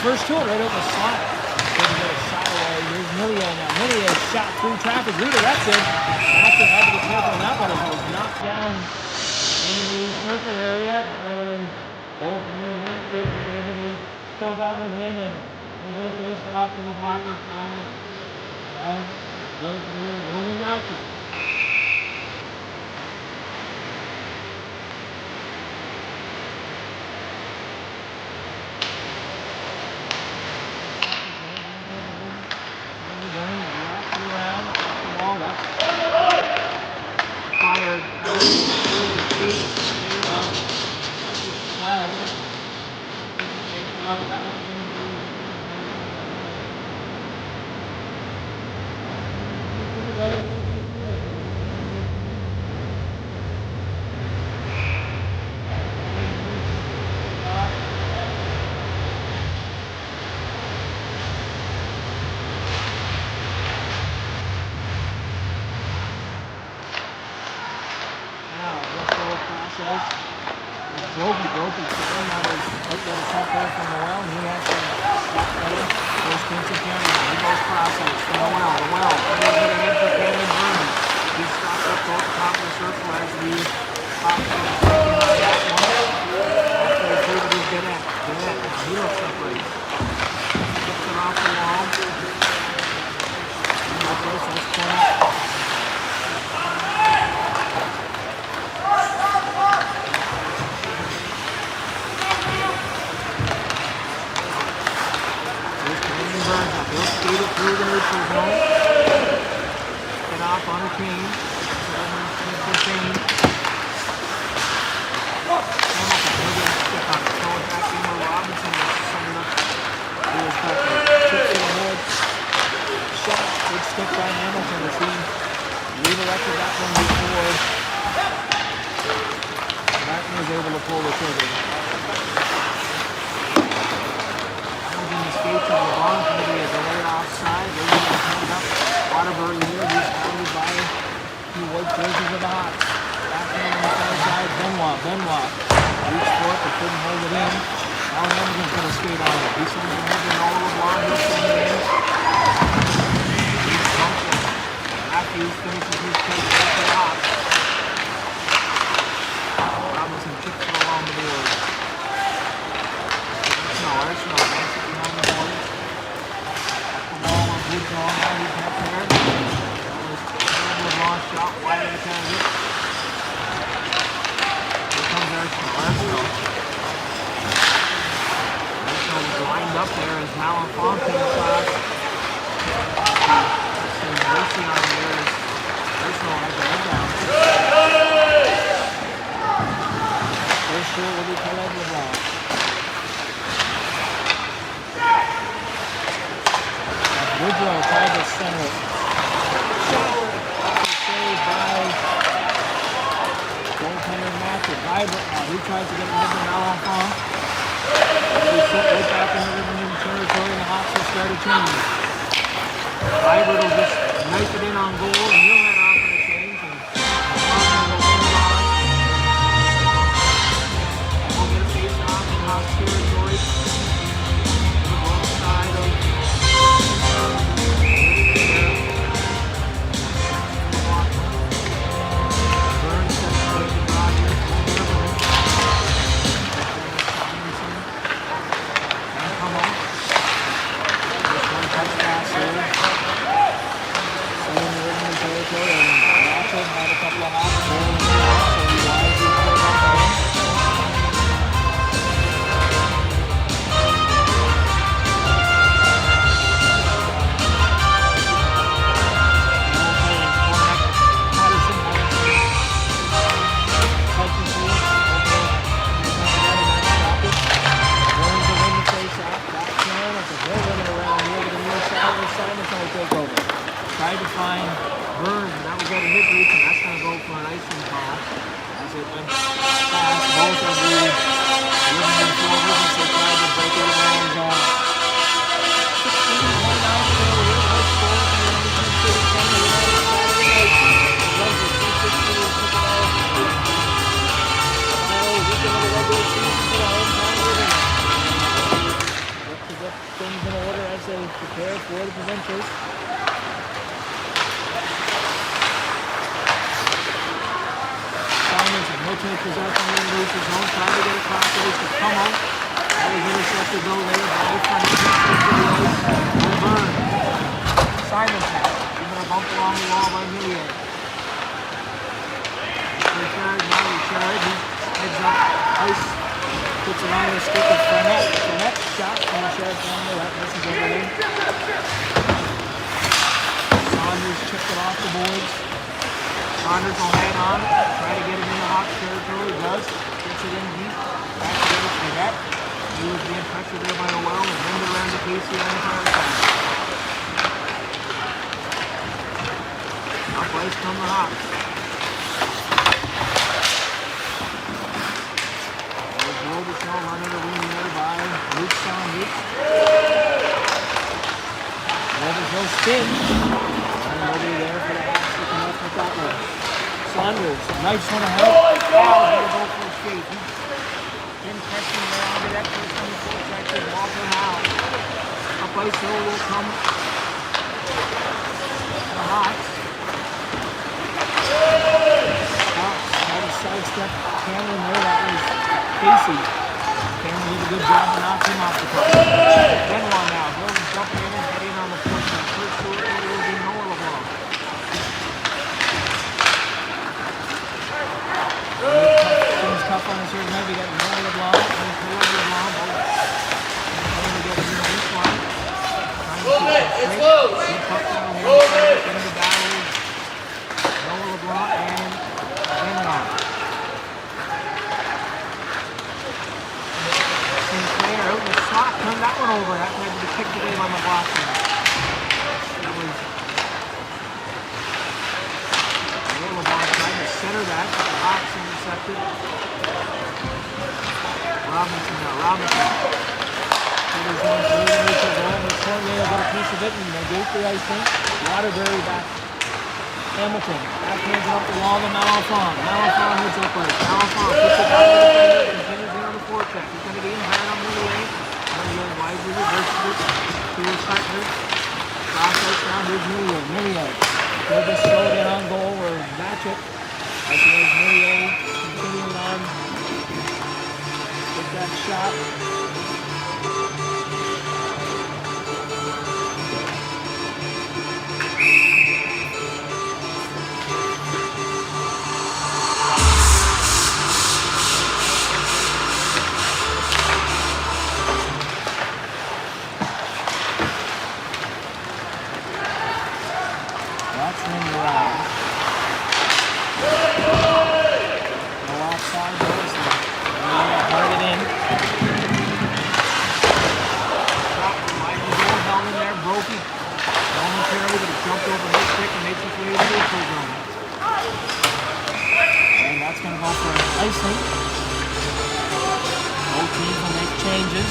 First to it, right over the slot. Couldn't get a shot away. Here's Milio now. Milio shot through traffic, redirected. Actually had to be careful on that one as it was knocked down in the circle area. And both still got him in and goes off to the blocker. And goes moving out. Broken clean out his front there from the well, and he actually shot better. Goes Quincy Cameron. He goes crosses from the well. The well. He's getting in for Cameron Vernon. He stops up towards the top of the circle as he pops to the second on that one. After the two that he's good at. He looks separate. Gets it off the wall. And that's it. That's point. He'll speed it through the neutral zone. Get off on a chain. Hamilton. He'll get a stick on it. Throw it back in where Robinson is setting up. He was got the chip to the head. Shot. Good stick by Hamilton as he redirected that one before Martin was able to pull the trigger. Skates on the bottom, maybe a delay offside. They're going to hand up Waterbury here. He's covered by the white jerseys of the Hawks. Backhand on the far side. Benoit. Reached for it, but couldn't hold it in. Now Hamilton's going to skate on it. He sends the head to Noah LeBlanc. He'll send it in. He's Moncton. Matthews finishes his take right to the Hawks. Robinson kicks it along the board. Arsenal. He's on now, he's up there. LeBlanc shot wide of the target. Here comes Arsenal. Arsenal was lined up there as Moncton shot. Some mercy on him there as Arsenal has a head down. First shot will be Caleb LeBlanc. Woodrow tried to center it. Saved by goaltender Matthew. Vibrant now. He tries to get it into Malenfant. He put right back into Rivermen territory and the Hawks will start a change. Vibrant will just knife it in on goal and he'll head off in a change. And we'll get a face off in Hawks territory. The wrong side of Burns, and that was out of his reach, and that's going to go for an icing call. As it went past both of the Rivermen forwards as they tried to break it in their own zone. 16:29 to go here. No score for the Moncton City Thunder. Runs with 2:16 to kick it off. Weekend of the regular season for the hometown Rivermen. Look to get things in order as they prepare for the provincials. No take possession in the loose zone, trying to get across the ice to Kummel. That was intercepted though later by Burns. Simon pass, even a bump along the wall by Millier. Richard, now Richard, he heads up ice, puts it on the stick of Fournette. Fournette shot from the sheriff down the left, misses over in. Saunders chipped it off the boards. Saunders will hang on, try to get him into Hawks territory, does, gets it in deep, back to the Fournette. He was being pressured there by Noel, and then around to Casey on the far side. Up ice from the Hawks. There's Robichaud running the wing there by Luke Saunders. Robichaud spins, and nobody there for the Hawks to come up with that one. Saunders, nice one to help. He's going to go for a skate. In pressing there on the extra 24 seconds. Walker Howe. Up ice hill will come the Hawks. Hawks had a sidestep Cameron there. That was Casey. Cameron did a good job to knock him off the puck. Benoit now. He'll jump in and head in on the first one. First to it will be Noah LeBlanc. Things tough on us here tonight. We got Noah LeBlanc and Caleb LeBlanc both trying to get in this one. It's close. Good puck down here. Into the battle. Noah LeBlanc and Benoit. Sinclair out in the slot. Turned that one over. That had to be kicked away by McLaughlin. That was center that, but the Hawks intercepted. Robinson now, Robinson. He's going through the neutral zone. The Cormier got a piece of it and they gave the icing. Waterbury back. Hamilton. Backhands it up the wall to Malafon. Malafon hits up right. Malafon puts it back to the defender. Continues in on the forecheck. He's going to be in hard on the way. Millier wisely reverses it to his partner. Cross ice now. Here's Millier. Millier. They'll just slow it in on goal or match it. As there's Millier continuing on with that shot. That's Millier out. Target in. Held in there, broke it. Momentarily, but it jumped over his stick and makes its way to the neutral zone. And that's going to go for an icing. Both teams will make changes.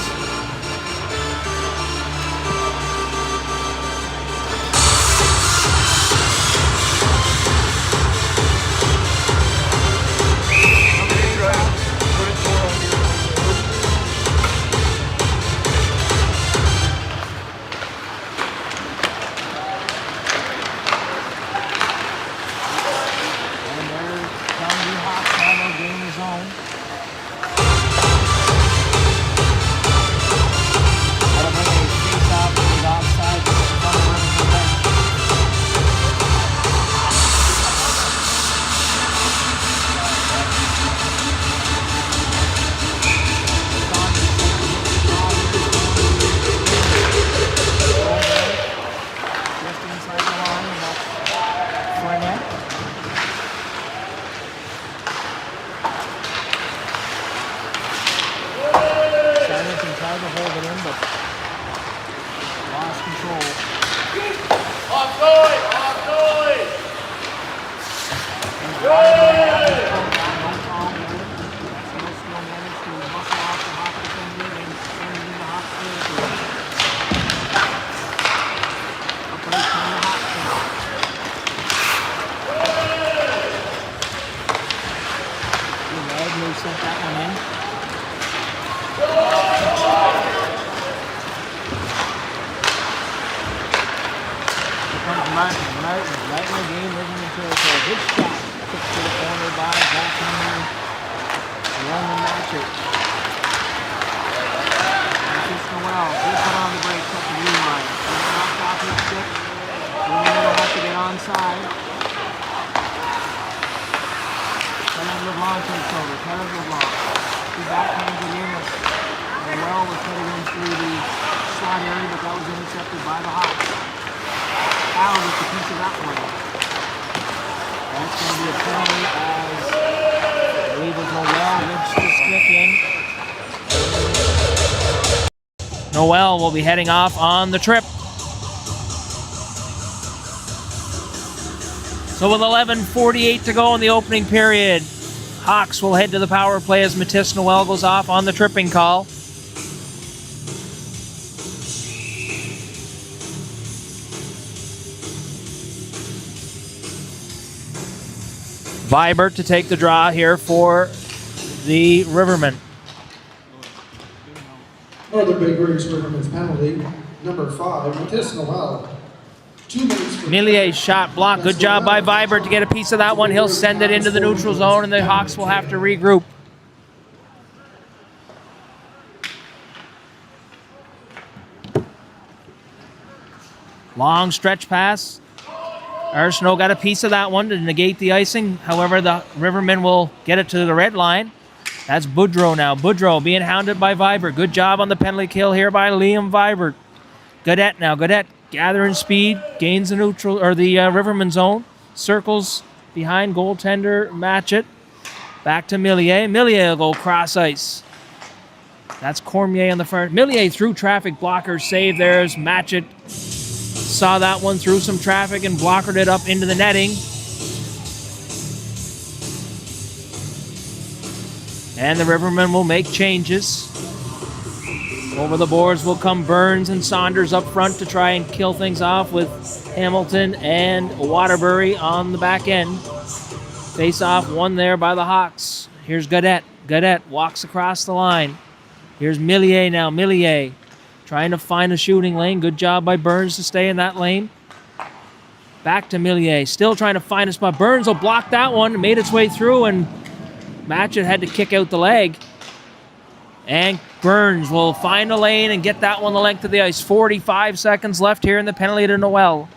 right in the game, Rivermen territory. Good shot. Kick to the corner by goaltender Roman Matchett. Matchett Noel. Good put on the break. Cut the blue line. Knocked off his stick. Rivermen will have to get onside. Kevin LeBlanc takes over. Kevin LeBlanc. He backhands it in. Noel was headed in through the slot area, but that was intercepted by the Hawks. Out with the piece of that one. That's going to be a penalty as I believe it was Noel whips the stick in. Noel will be heading off on the trip. So with 11:48 to go in the opening period, Hawks will head to the power play as Matisse Noel goes off on the tripping call. Vibert to take the draw here for the Rivermen. Northern Bay Grace Rivermen's penalty, number 5, Matisse Noel. 2 minutes. Millier's shot blocked. Good job by Vibert to get a piece of that one. He'll send it into the neutral zone, and the Hawks will have to regroup. Long stretch pass. Arsenault got a piece of that one to negate the icing. However, the Rivermen will get it to the red line. That's Boudreau now. Boudreau being hounded by Vibert. Good job on the penalty kill here by Liam Vibert. Godet now. Godet gathering speed, gains the neutral or the Rivermen zone. Circles behind goaltender Matchett. Back to Millier. Millier will go cross ice. That's Cormier on the front. Millier through traffic blocker save. There's Matchett. Saw that one through some traffic and blockered it up into the netting. And the Rivermen will make changes. Over the boards will come Burns and Saunders up front to try and kill things off with Hamilton and Waterbury on the back end. Face off one there by the Hawks. Here's Godet. Godet walks across the line. Here's Millier now. Millier trying to find a shooting lane. Good job by Burns to stay in that lane. Back to Millier. Still trying to find a spot. Burns will block that one. Made its way through, and Matchett had to kick out the leg. And Burns will find a lane and get that one the length of the ice. 45 seconds left here in the penalty to Noel.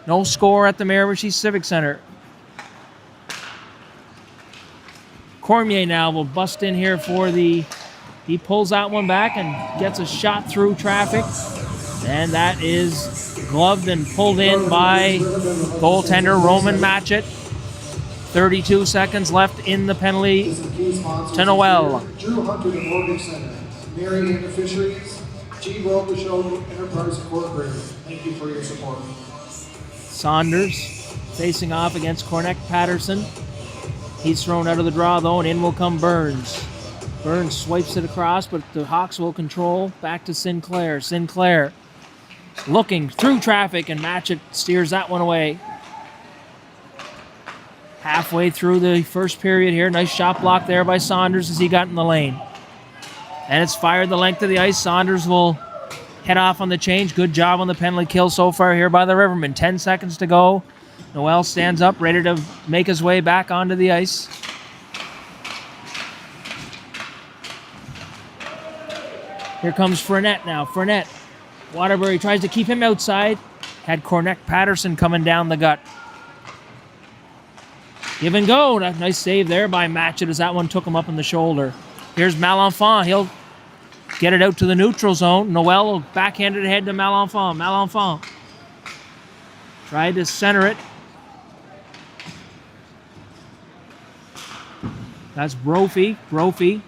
No score at the Miramichi Civic Center. Cormier now will bust in here for the... He pulls that one back and gets a shot through traffic. And that is gloved and pulled in by goaltender Roman Matchett. 32 seconds left in the penalty to Noel. Drew Hunter, the Mortgage Center. Mary Ann Fisheries. G. Robichaud Enterprise Incorporated. Thank you for your support. Saunders facing off against Cornett Patterson. He's thrown out of the draw though, and in will come Burns. Burns swipes it across, but the Hawks will control. Back to Sinclair. Sinclair looking through traffic, and Matchett steers that one away. Halfway through the first period here. Nice shot block there by Saunders as he got in the lane. And it's fired the length of the ice. Saunders will head off on the change. Good job on the penalty kill so far here by the Rivermen. 10 seconds to go. Noel stands up, ready to make his way back onto the ice. Here comes Fournette now. Fournette. Waterbury tries to keep him outside. Had Cornett Patterson coming down the gut. Give and go. Nice save there by Matchett as that one took him up in the shoulder. Here's Malenfant. He'll get it out to the neutral zone. Noel will backhand it ahead to Malenfant. Malenfant tried to center it. That's Brophy. Brophy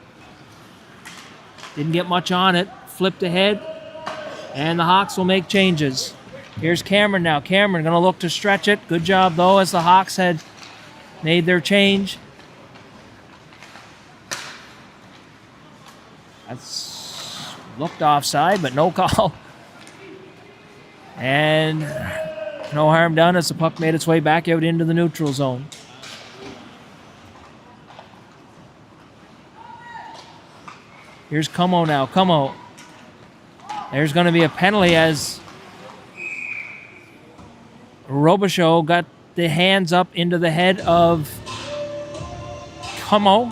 didn't get much on it. Flipped ahead. And the Hawks will make changes. Here's Cameron now. Cameron going to look to stretch it. Good job, though, as the Hawks had made their change. That's looked offside, but no call. And no harm done as the puck made its way back out into the neutral zone. Here's Como now. Como. There's going to be a penalty as Robichaud got the hands up into the head of Como.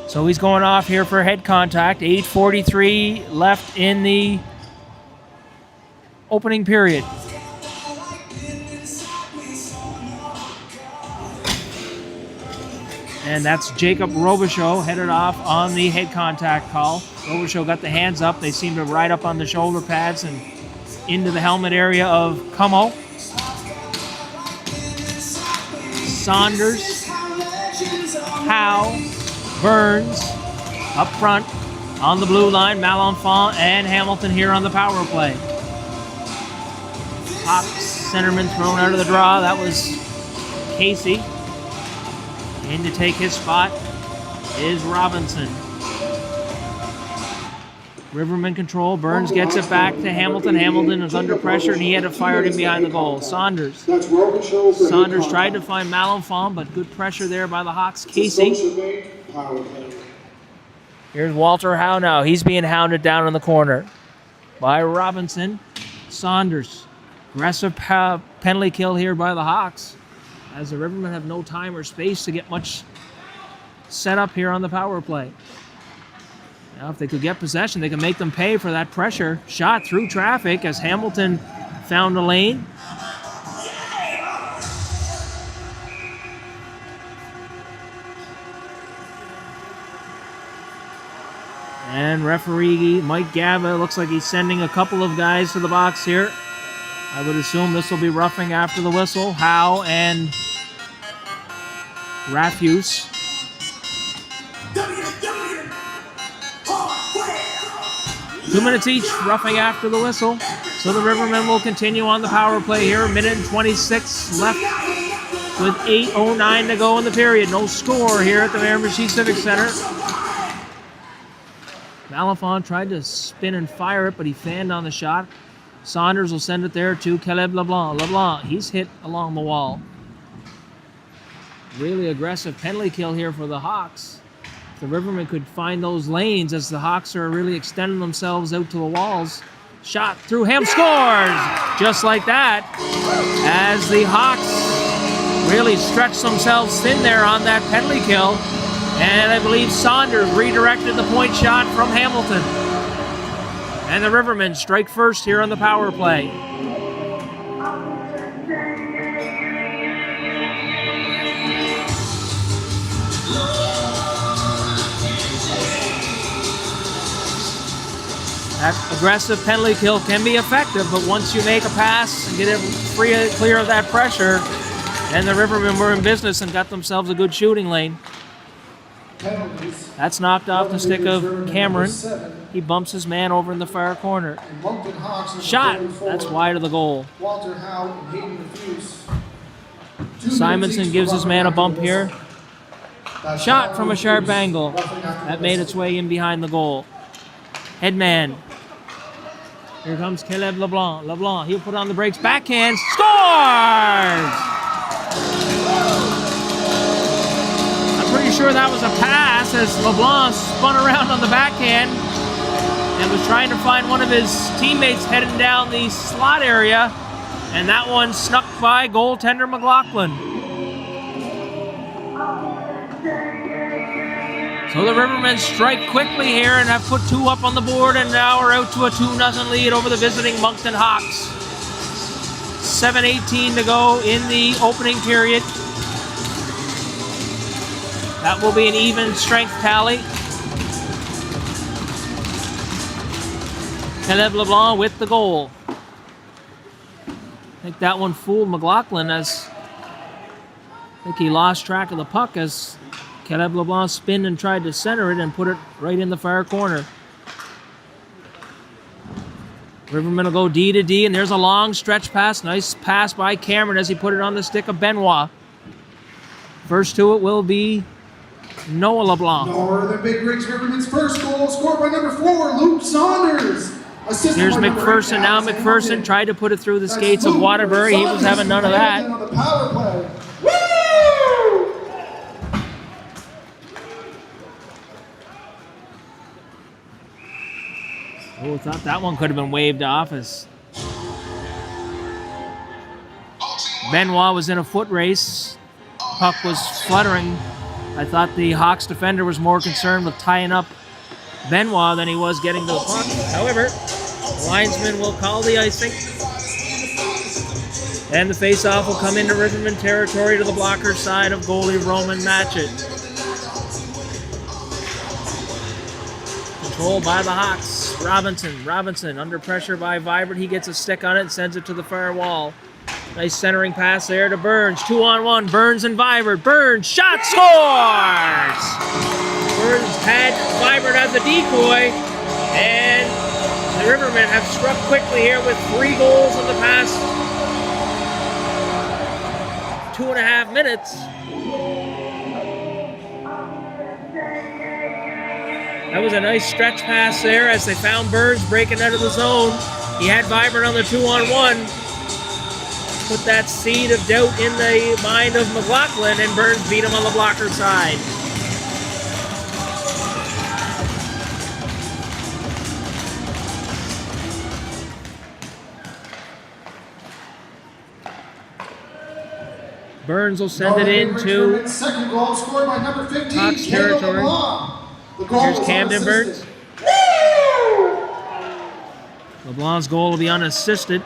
So he's going off here for head contact. 8:43 left in the opening period. And that's Jacob Robichaud headed off on the head contact call. Robichaud got the hands up. They seem to ride up on the shoulder pads and into the helmet area of Como. Saunders, Howe, Burns up front on the blue line. Malenfant and Hamilton here on the power play. Top centerman thrown out of the draw. That was Casey. In to take his spot is Robinson. Rivermen control. Burns gets it back to Hamilton. Hamilton is under pressure and he had to fire it in behind the goal. Saunders tried to find Malenfant, but good pressure there by the Hawks. Casey. Here's Walter Howe now. He's being hounded down in the corner by Robinson. Saunders. Aggressive penalty kill here by the Hawks, as the Rivermen have no time or space to get much set up here on the power play. Now, if they could get possession, they can make them pay for that pressure. Shot through traffic as Hamilton found a lane. And referee Mike Gaba looks like he's sending a couple of guys to the box here. I would assume this will be roughing after the whistle. Howe and Rafuse. 2 minutes each, roughing after the whistle. So the Rivermen will continue on the power play here. 1:26 left with 8:09 to go in the period. No score here at the Miramichi Civic Center. Malenfant tried to spin and fire it, but he fanned on the shot. Saunders will send it there to Caleb LeBlanc. LeBlanc, he's hit along the wall. Really aggressive penalty kill here for the Hawks. If the Rivermen could find those lanes as the Hawks are really extending themselves out to the walls. Shot through him, scores! Just like that, as the Hawks really stretched themselves thin there on that penalty kill. And I believe Saunders redirected the point shot from Hamilton. And the Rivermen strike first here on the power play. That aggressive penalty kill can be effective, but once you make a pass and get it clear of that pressure, and the Rivermen were in business and got themselves a good shooting lane. That's knocked off the stick of Cameron. He bumps his man over in the far corner. Shot. That's wide of the goal. Simonson gives his man a bump here. Shot from a sharp angle. That made its way in behind the goal. Headman. Here comes Caleb LeBlanc. LeBlanc, he'll put on the brakes. Backhand. Scores! Pretty sure that was a pass as LeBlanc spun around on the backhand and was trying to find one of his teammates heading down the slot area, and that one snuck by goaltender McLaughlin. So the Rivermen strike quickly here and have put 2 up on the board, and now are out to a 2-0 lead over the visiting Moncton Hawks. 7:18 to go in the opening period. That will be an even strength tally. Caleb LeBlanc with the goal. I think that one fooled McLaughlin, as I think he lost track of the puck as Caleb LeBlanc spinned and tried to center it and put it right in the far corner. Rivermen will go D to D, and there's a long stretch pass. Nice pass by Cameron as he put it on the stick of Benoit. First to it will be Noah LeBlanc. Northern Big Rigs Rivermen's first goal, scored by number 4, Luke Saunders. Here's McPherson. Now McPherson tried to put it through the skates of Waterbury. He was having none of that. Oh, I thought that one could have been waved off as Benoit was in a foot race. Puck was fluttering. I thought the Hawks defender was more concerned with tying up Benoit than he was getting to the puck. However, the linesman will call the icing. And the face-off will come into Rivermen territory to the blocker side of goalie Roman Matchett. Controlled by the Hawks. Robinson under pressure by Vibert. He gets a stick on it and sends it to the far wall. Nice centering pass there to Burns. 2-on-1. Burns and Vibert. Burns shot, scores! Burns had Vibert as a decoy, and the Rivermen have struck quickly here with 3 goals in the past 2.5 minutes. That was a nice stretch pass there as they found Burns breaking out of the zone. He had Vibert on the 2-on-1. Put that seed of doubt in the mind of McLaughlin, and Burns beat him on the blocker side. Burns will send it into second goal scored by number 15, Hawks territory. Here's Camden Burns. LeBlanc's goal will be unassisted.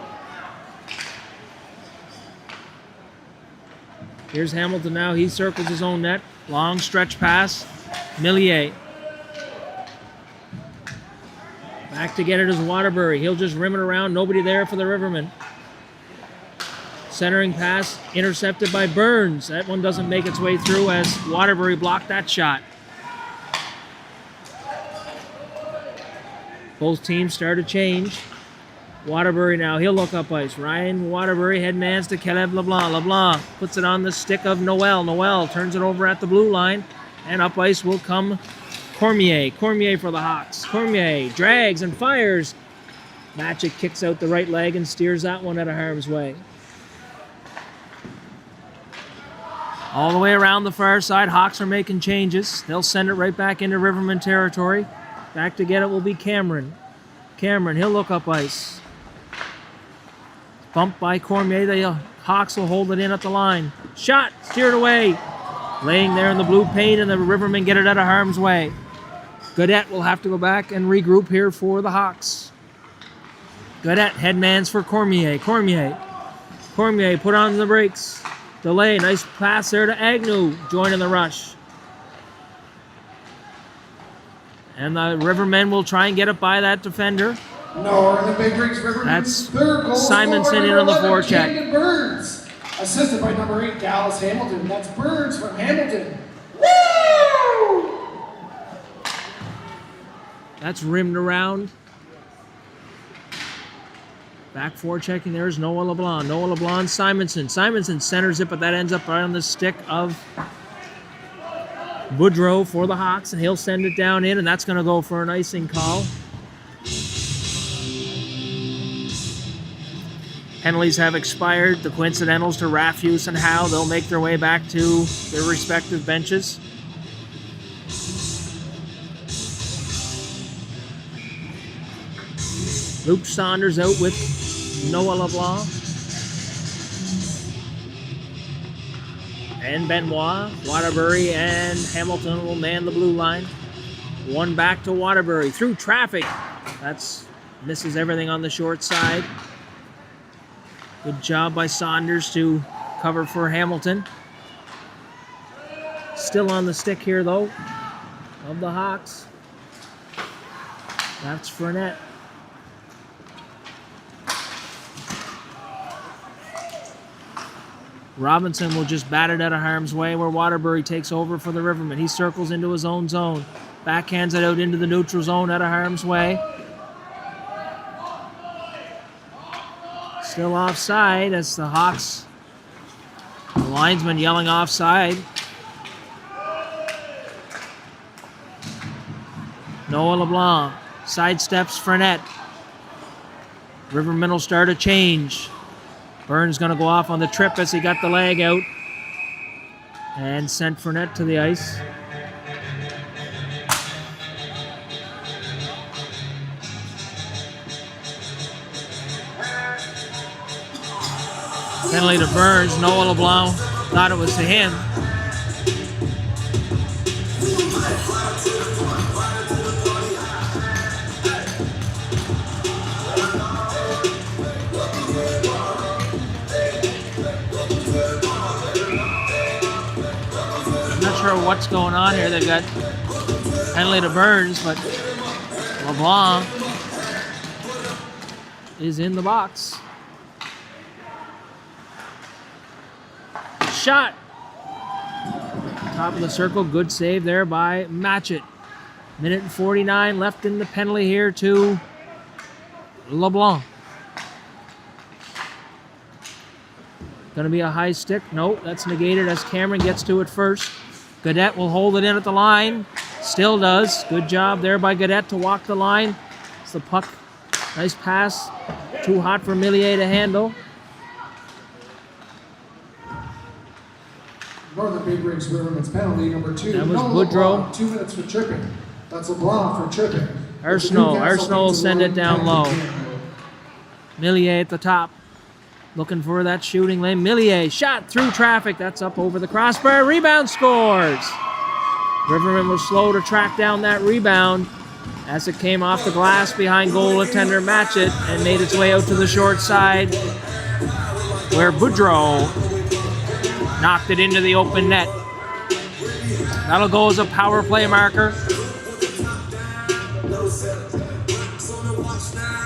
Here's Hamilton now. He circles his own net. Long stretch pass. Millier. Back to get it is Waterbury. He'll just rim it around. Nobody there for the Rivermen. Centering pass intercepted by Burns. That one doesn't make its way through as Waterbury blocked that shot. Both teams start to change. Waterbury now, he'll look up ice. Ryan Waterbury headmans to Caleb LeBlanc. LeBlanc puts it on the stick of Noel. Noel turns it over at the blue line. And up ice will come Cormier. Cormier for the Hawks. Cormier drags and fires. Matchett kicks out the right leg and steers that one out of harm's way. All the way around the far side, Hawks are making changes. They'll send it right back into Rivermen territory. Back to get it will be Cameron. Cameron, he'll look up ice. Bumped by Cormier. The Hawks will hold it in at the line. Shot, steered away. Laying there in the blue paint, and the Rivermen get it out of harm's way. Godet will have to go back and regroup here for the Hawks. Godet, headmans for Cormier. Cormier put on the brakes. Delay, nice pass there to Agnew, joining the rush. And the Rivermen will try and get it by that defender. No, in the big rigs, that's Simonson in on the forecheck. Burns, assisted by number 8, Dallas Hamilton. That's Burns from Hamilton. Woo! That's rimmed around. Back forechecking, there's Noah LeBlanc. Noah LeBlanc, Simonson. Simonson centers it, but that ends up right on the stick of Boudreau for the Hawks, and he'll send it down in, and that's going to go for an icing call. Penalties have expired. The coincidentals to Rafuse and Howe. They'll make their way back to their respective benches. Luke Saunders out with Noah LeBlanc. And Benoit. Waterbury and Hamilton will man the blue line. One back to Waterbury through traffic. That's misses everything on the short side. Good job by Saunders to cover for Hamilton. Still on the stick here, though, of the Hawks. That's Fournette. Robinson will just bat it out of harm's way where Waterbury takes over for the Rivermen. He circles into his own zone. Backhands it out into the neutral zone out of harm's way. Still offside as the Hawks, the linesman yelling offside. Noah LeBlanc sidesteps Fournette. Rivermen will start a change. Burns going to go off on the trip as he got the leg out and sent Fournette to the ice. Penalty to Burns. Noah LeBlanc thought it was to him. I'm not sure what's going on here. They've got penalty to Burns, but LeBlanc is in the box. Shot. Top of the circle. Good save there by Matchett. Minute and 49 left in the penalty here to LeBlanc. Going to be a high stick. Nope, that's negated as Cameron gets to it first. Gaudette will hold it in at the line. Still does. Good job there by Gaudette to walk the line. It's the puck. Nice pass. Too hot for Millier to handle. Northern Big Rigs Rivermen's penalty number 2. That was Boudreau. LeBlanc, 2 minutes for tripping. That's LeBlanc for tripping. Arsenault will send it down low. Millier at the top. Looking for that shooting lane. Millier shot through traffic. That's up over the crossbar. Rebound scores. Rivermen was slow to track down that rebound as it came off the glass behind goaltender Matchett and made its way out to the short side where Boudreau knocked it into the open net. That'll go as a power play marker.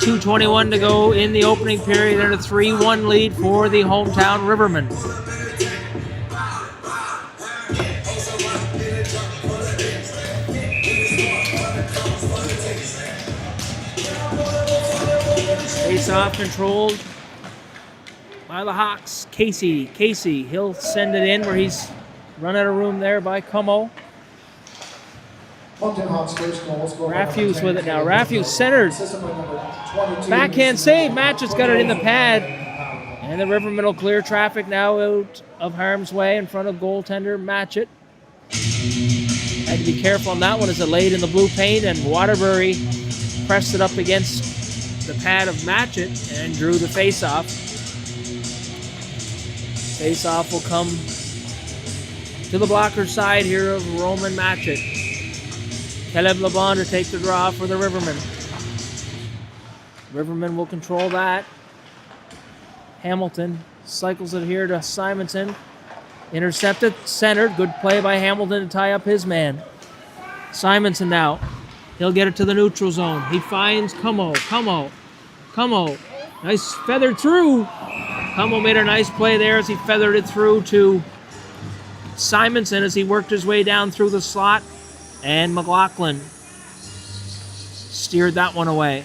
2:21 to go in the opening period and a 3-1 lead for the hometown Rivermen. Face-off controlled by the Hawks. Casey, he'll send it in where he's run out of room there by Como. Rafuse with it now. Rafuse centered. Backhand save. Matchett's got it in the pad. And the Rivermen will clear traffic now out of harm's way in front of goaltender Matchett. Had to be careful on that one as it laid in the blue paint, and Waterbury pressed it up against the pad of Matchett and drew the face-off. Face-off will come to the blocker side here of Roman Matchett. Caleb LeBlanc to take the draw for the Rivermen. Rivermen will control that. Hamilton cycles it here to Simonson. Intercepted, centered. Good play by Hamilton to tie up his man. Simonson now. He'll get it to the neutral zone. He finds Como. Nice feathered through. Como made a nice play there as he feathered it through to Simonson as he worked his way down through the slot. And McLaughlin steered that one away.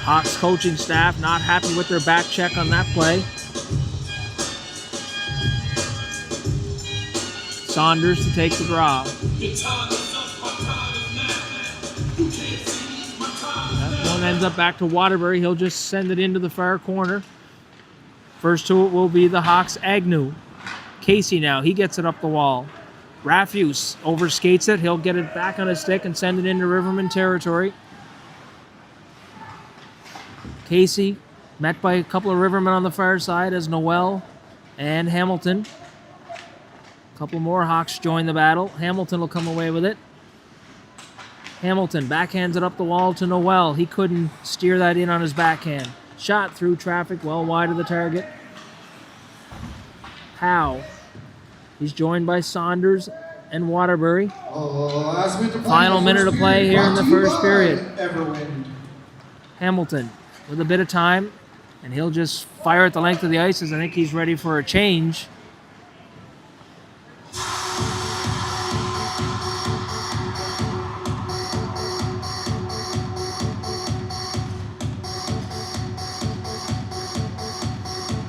Hawks coaching staff not happy with their back check on that play. Saunders to take the draw. That one ends up back to Waterbury. He'll just send it into the far corner. First to it will be the Hawks' Agnew. Casey now, he gets it up the wall. Rafuse overskates it. He'll get it back on his stick and send it into Rivermen territory. Casey met by a couple of Rivermen on the far side as Noel and Hamilton. A couple more Hawks join the battle. Hamilton will come away with it. Hamilton backhands it up the wall to Noel. He couldn't steer that in on his backhand. Shot through traffic, well wide of the target. Howe. He's joined by Saunders and Waterbury. Final minute of play here in the first period. Hamilton with a bit of time, and he'll just fire at the length of the ice as I think he's ready for a change.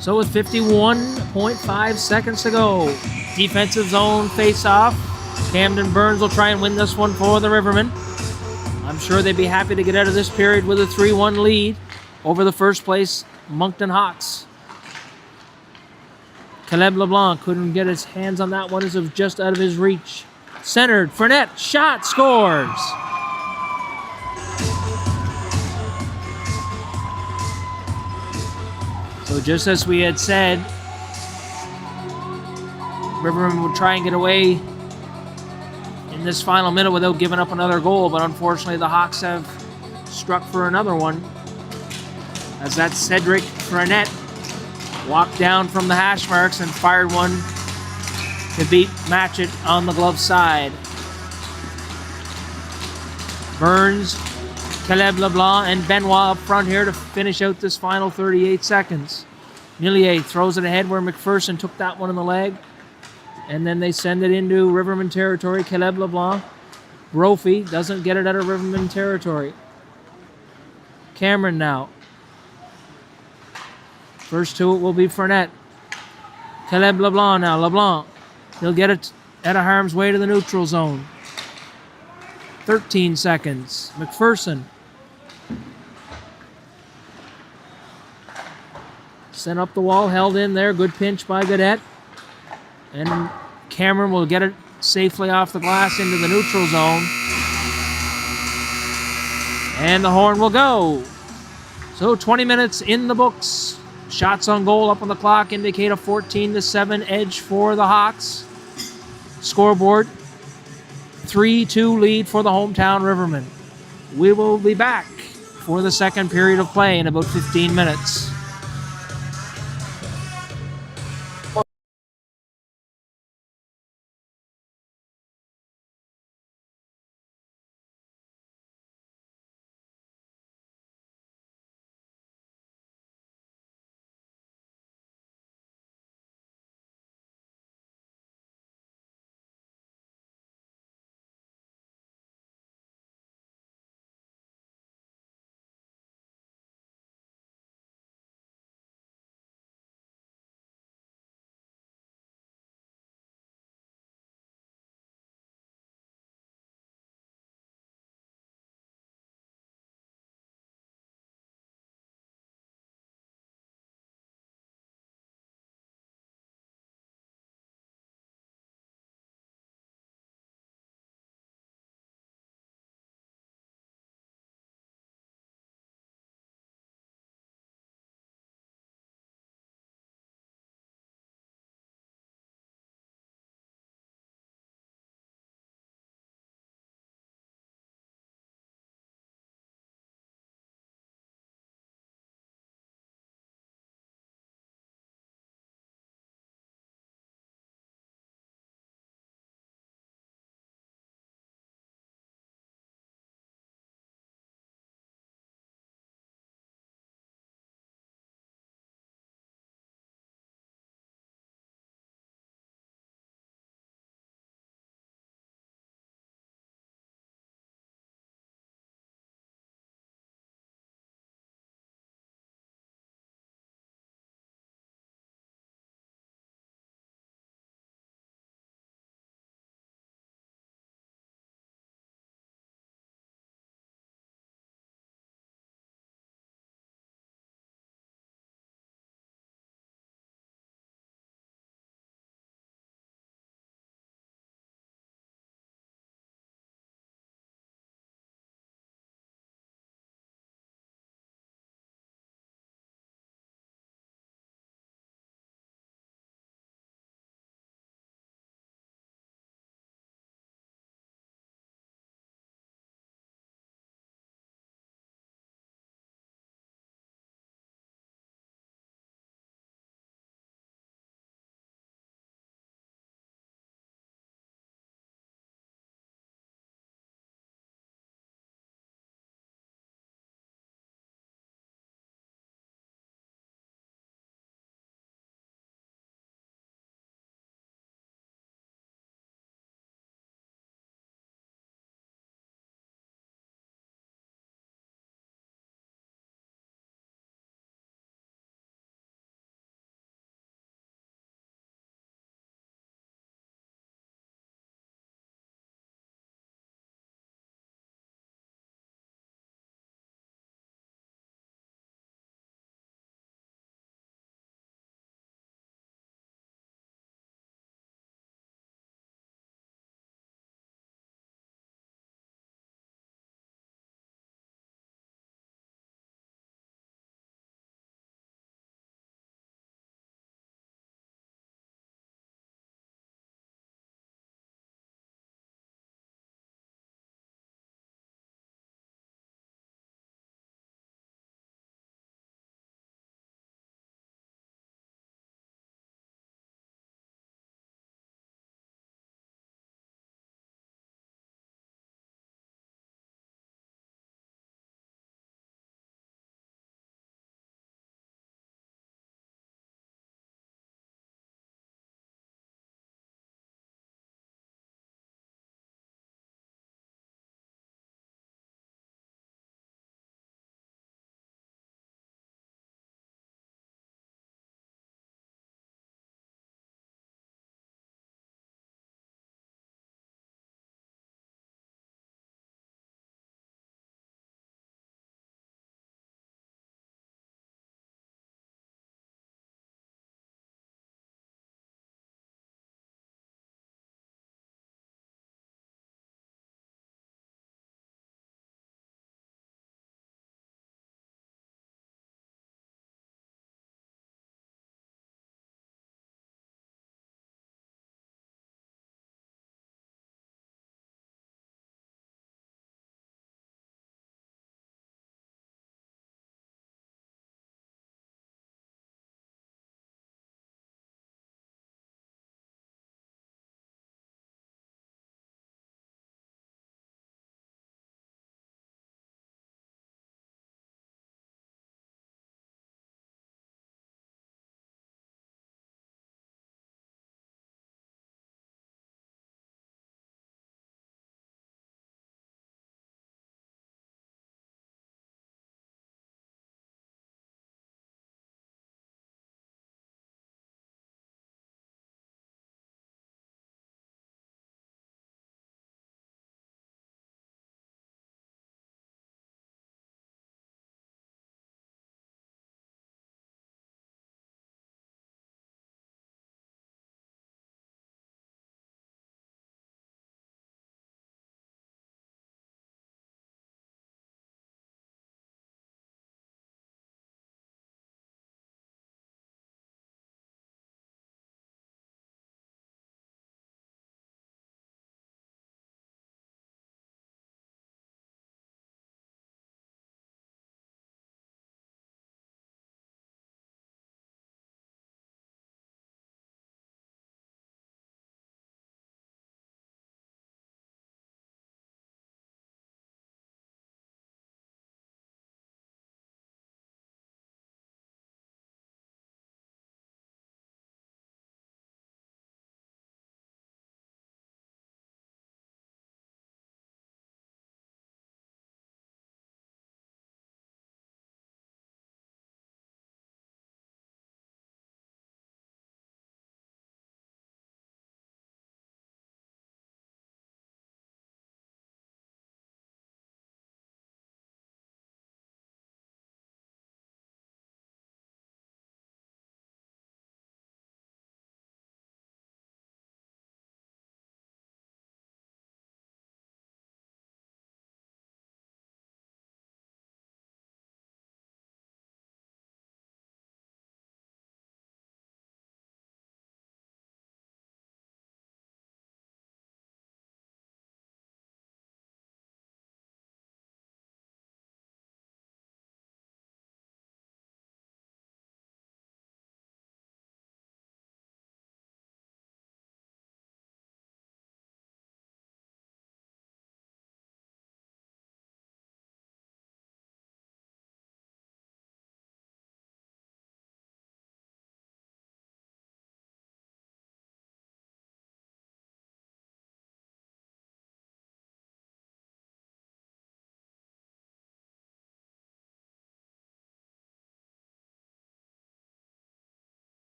So with 51.5 seconds to go, defensive zone face-off. Camden Burns will try and win this one for the Rivermen. I'm sure they'd be happy to get out of this period with a 3-1 lead over the first place Moncton Hawks. Caleb LeBlanc couldn't get his hands on that one as it was just out of his reach. Centered, Fournette, shot, scores! So just as we had said, Rivermen would try and get away in this final minute without giving up another goal, but unfortunately the Hawks have struck for another one. As that Cedric Frenette walked down from the hash marks and fired one to beat Matchett on the glove side. Burns, Caleb LeBlanc, and Benoit up front here to finish out this final 38 seconds. Millier throws it ahead where McPherson took that one in the leg. And then they send it into Rivermen territory. Caleb LeBlanc. Brophy doesn't get it out of Rivermen territory. Cameron now. First to it will be Frenette. Caleb LeBlanc now. LeBlanc. He'll get it out of harm's way to the neutral zone. 13 seconds. McPherson. Sent up the wall. Held in there. Good pinch by Gaudette. And Cameron will get it safely off the glass into the neutral zone. And the horn will go. So 20 minutes in the books. Shots on goal up on the clock indicate a 14-7 edge for the Hawks. Scoreboard, 3-2 lead for the hometown Rivermen. We will be back for the second period of play in about 15 minutes.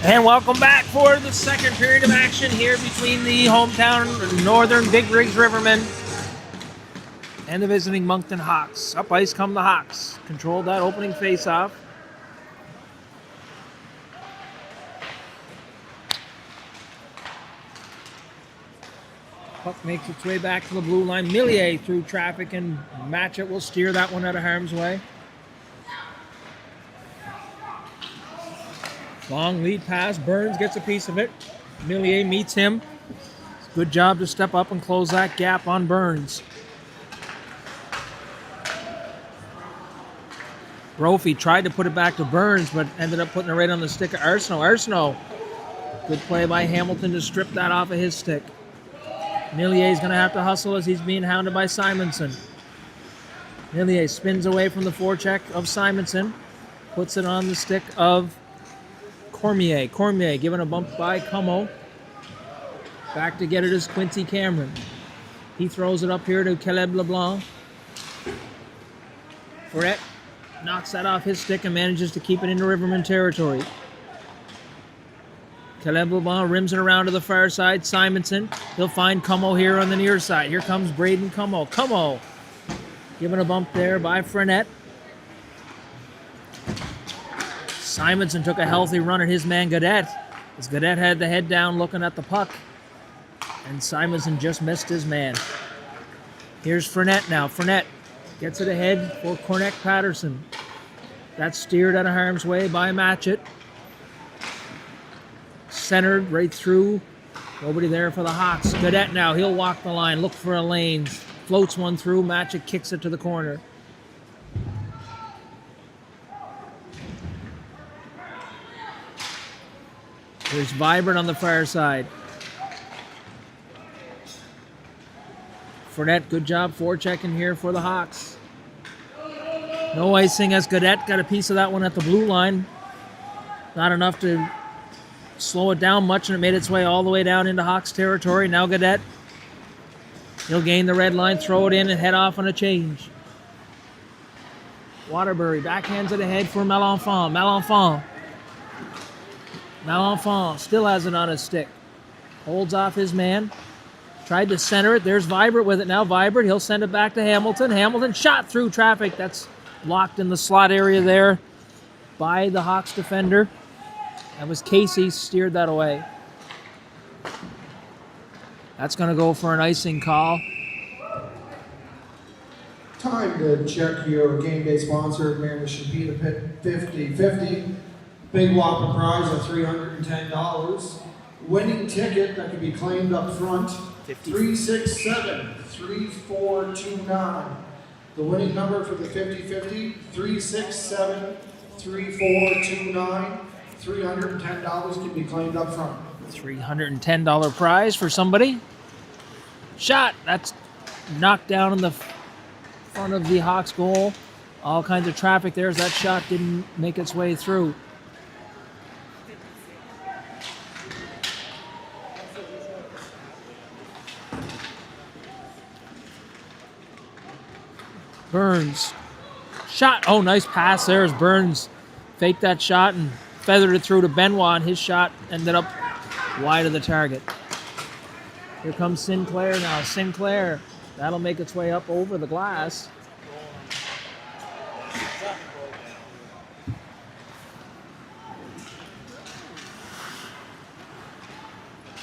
And welcome back for the second period of action here between the hometown Northern Big Rigs Rivermen and the visiting Moncton Hawks. Up ice come the Hawks. Controlled that opening face-off. Puck makes its way back to the blue line. Millier through traffic, and Matchett will steer that one out of harm's way. Long lead pass. Burns gets a piece of it. Millier meets him. Good job to step up and close that gap on Burns. Brophy tried to put it back to Burns, but ended up putting it right on the stick of Arsenault. Arsenault. Good play by Hamilton to strip that off of his stick. Millier's going to have to hustle as he's being hounded by Simonson. Millier spins away from the forecheck of Simonson. Puts it on the stick of Cormier. Cormier given a bump by Como. Back to get it is Quincy Cameron. He throws it up here to Caleb LeBlanc. Ferret knocks that off his stick and manages to keep it into Riverman territory. Caleb LeBlanc rims it around to the far side. Simonson, he'll find Como here on the near side. Here comes Braden Como. Como given a bump there by Frenet. Simonson took a healthy run at his man Gaudette, as Gaudette had the head down looking at the puck, and Simonson just missed his man. Here's Frenet now. Frenet gets it ahead for Cornette Patterson. That's steered out of harm's way by Matchett. Centered right through. Nobody there for the Hawks. Gaudette now. He'll walk the line. Look for a lane. Floats one through. Matchett kicks it to the corner. There's Vibrant on the far side. Fournette, good job forechecking here for the Hawks. No icing as Gaudette got a piece of that one at the blue line. Not enough to slow it down much, and it made its way all the way down into Hawks territory. Now Gaudette, he'll gain the red line, throw it in, and head off on a change. Waterbury backhands it ahead for Malenfant. Malenfant still has it on his stick. Holds off his man. Tried to center it. There's Vibrant with it now. Vibrant, he'll send it back to Hamilton. Hamilton shot through traffic. That's blocked in the slot area there by the Hawks defender. That was Casey, steered that away. That's going to go for an icing call. Time to check your game day sponsor, Mary Shampita Pit 50/50. Big whopping prize of $310. Winning ticket that can be claimed up front, 367-3429. The winning number for the 50/50, 367-3429. $310 can be claimed up front. $310 prize for somebody. Shot. That's knocked down in the front of the Hawks goal. All kinds of traffic there as that shot didn't make its way through. Burns. Shot. Oh, nice pass there as Burns faked that shot and feathered it through to Benoit, and his shot ended up wide of the target. Here comes Sinclair now. Sinclair. That'll make its way up over the glass.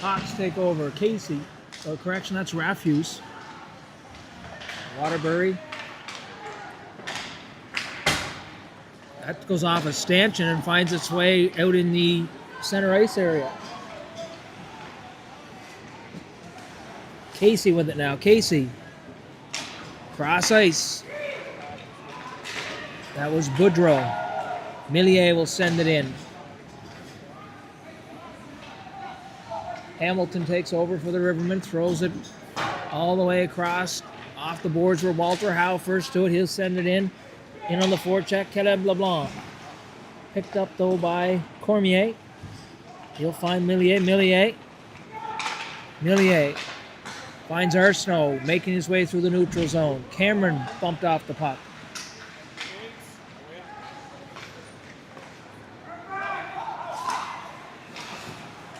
Hawks take over. Casey. Oh, correction, that's Rafuse. Waterbury. That goes off a stanchion and finds its way out in the center ice area. Casey with it now. Casey. Cross ice. That was Boudreau. Millier will send it in. Hamilton takes over for the Rivermen, throws it all the way across, off the boards where Walter Howe first to it. He'll send it in on the forecheck, Caleb LeBlanc. Picked up, though, by Cormier. He'll find Millier. Millier finds Arsenault, making his way through the neutral zone. Cameron bumped off the puck.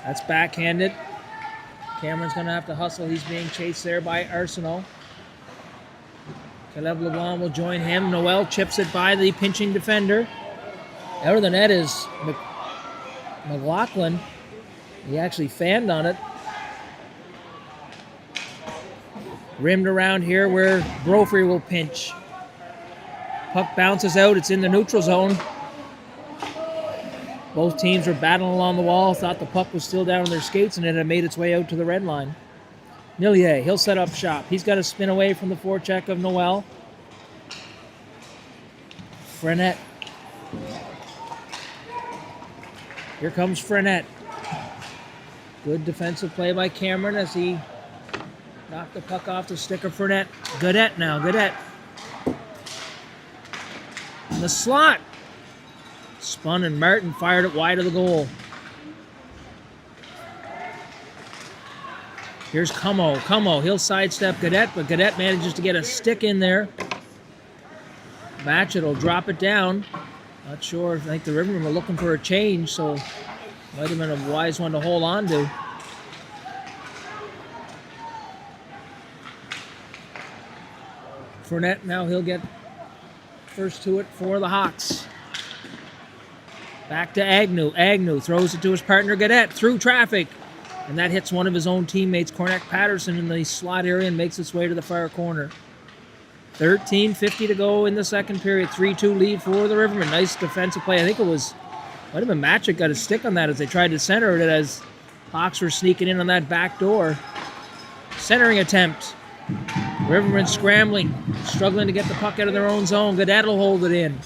That's backhanded. Cameron's going to have to hustle. He's being chased there by Arsenault. Caleb LeBlanc will join him. Noel chips it by the pinching defender. Out of the net is McLaughlin. He actually fanned on it. Rimmed around here where Brophy will pinch. Puck bounces out. It's in the neutral zone. Both teams were battling along the wall. Thought the puck was still down on their skates and it had made its way out to the red line. Millier, he'll set up shop. He's got to spin away from the forecheck of Noel. Frenette. Here comes Frenette. Good defensive play by Cameron as he knocked the puck off the stick of Frenette. Goodette now, Goodette. In the slot. Spun and Martin fired it wide of the goal. Here's Como. Como, he'll sidestep Goodette, but Goodette manages to get a stick in there. Matchett will drop it down. Not sure. I think the Rivermen were looking for a change, so might have been a wise one to hold on to. Fournette now, he'll get first to it for the Hawks. Back to Agnew. Agnew throws it to his partner Goodette through traffic. And that hits one of his own teammates, Cormac Patterson, in the slot area and makes its way to the far corner. 13:50 to go in the second period. 3-2 lead for the Rivermen. Nice defensive play. I think it might have been Matchett got a stick on that as they tried to center it as Hawks were sneaking in on that back door. Centering attempt. Rivermen scrambling, struggling to get the puck out of their own zone. Goodette will hold it in.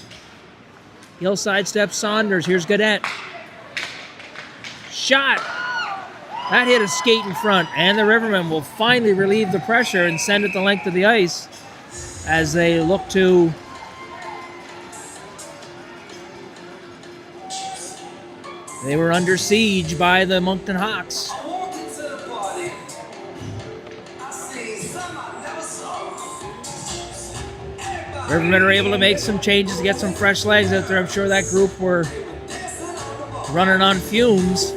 He'll sidestep Saunders. Here's Goodette. Shot. That hit a skate in front, and the Rivermen will finally relieve the pressure and send it the length of the ice as they look to they were under siege by the Moncton Hawks. Rivermen are able to make some changes to get some fresh legs out there. I'm sure that group were running on fumes.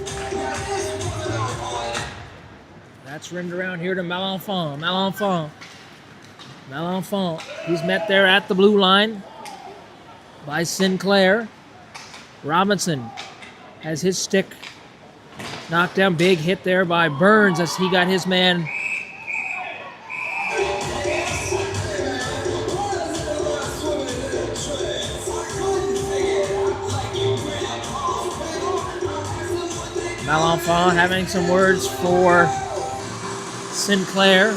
That's rimmed around here to Malenfant. Malenfant. He's met there at the blue line by Sinclair. Robinson has his stick knocked down. Big hit there by Burns as he got his man. Malenfant having some words for Sinclair.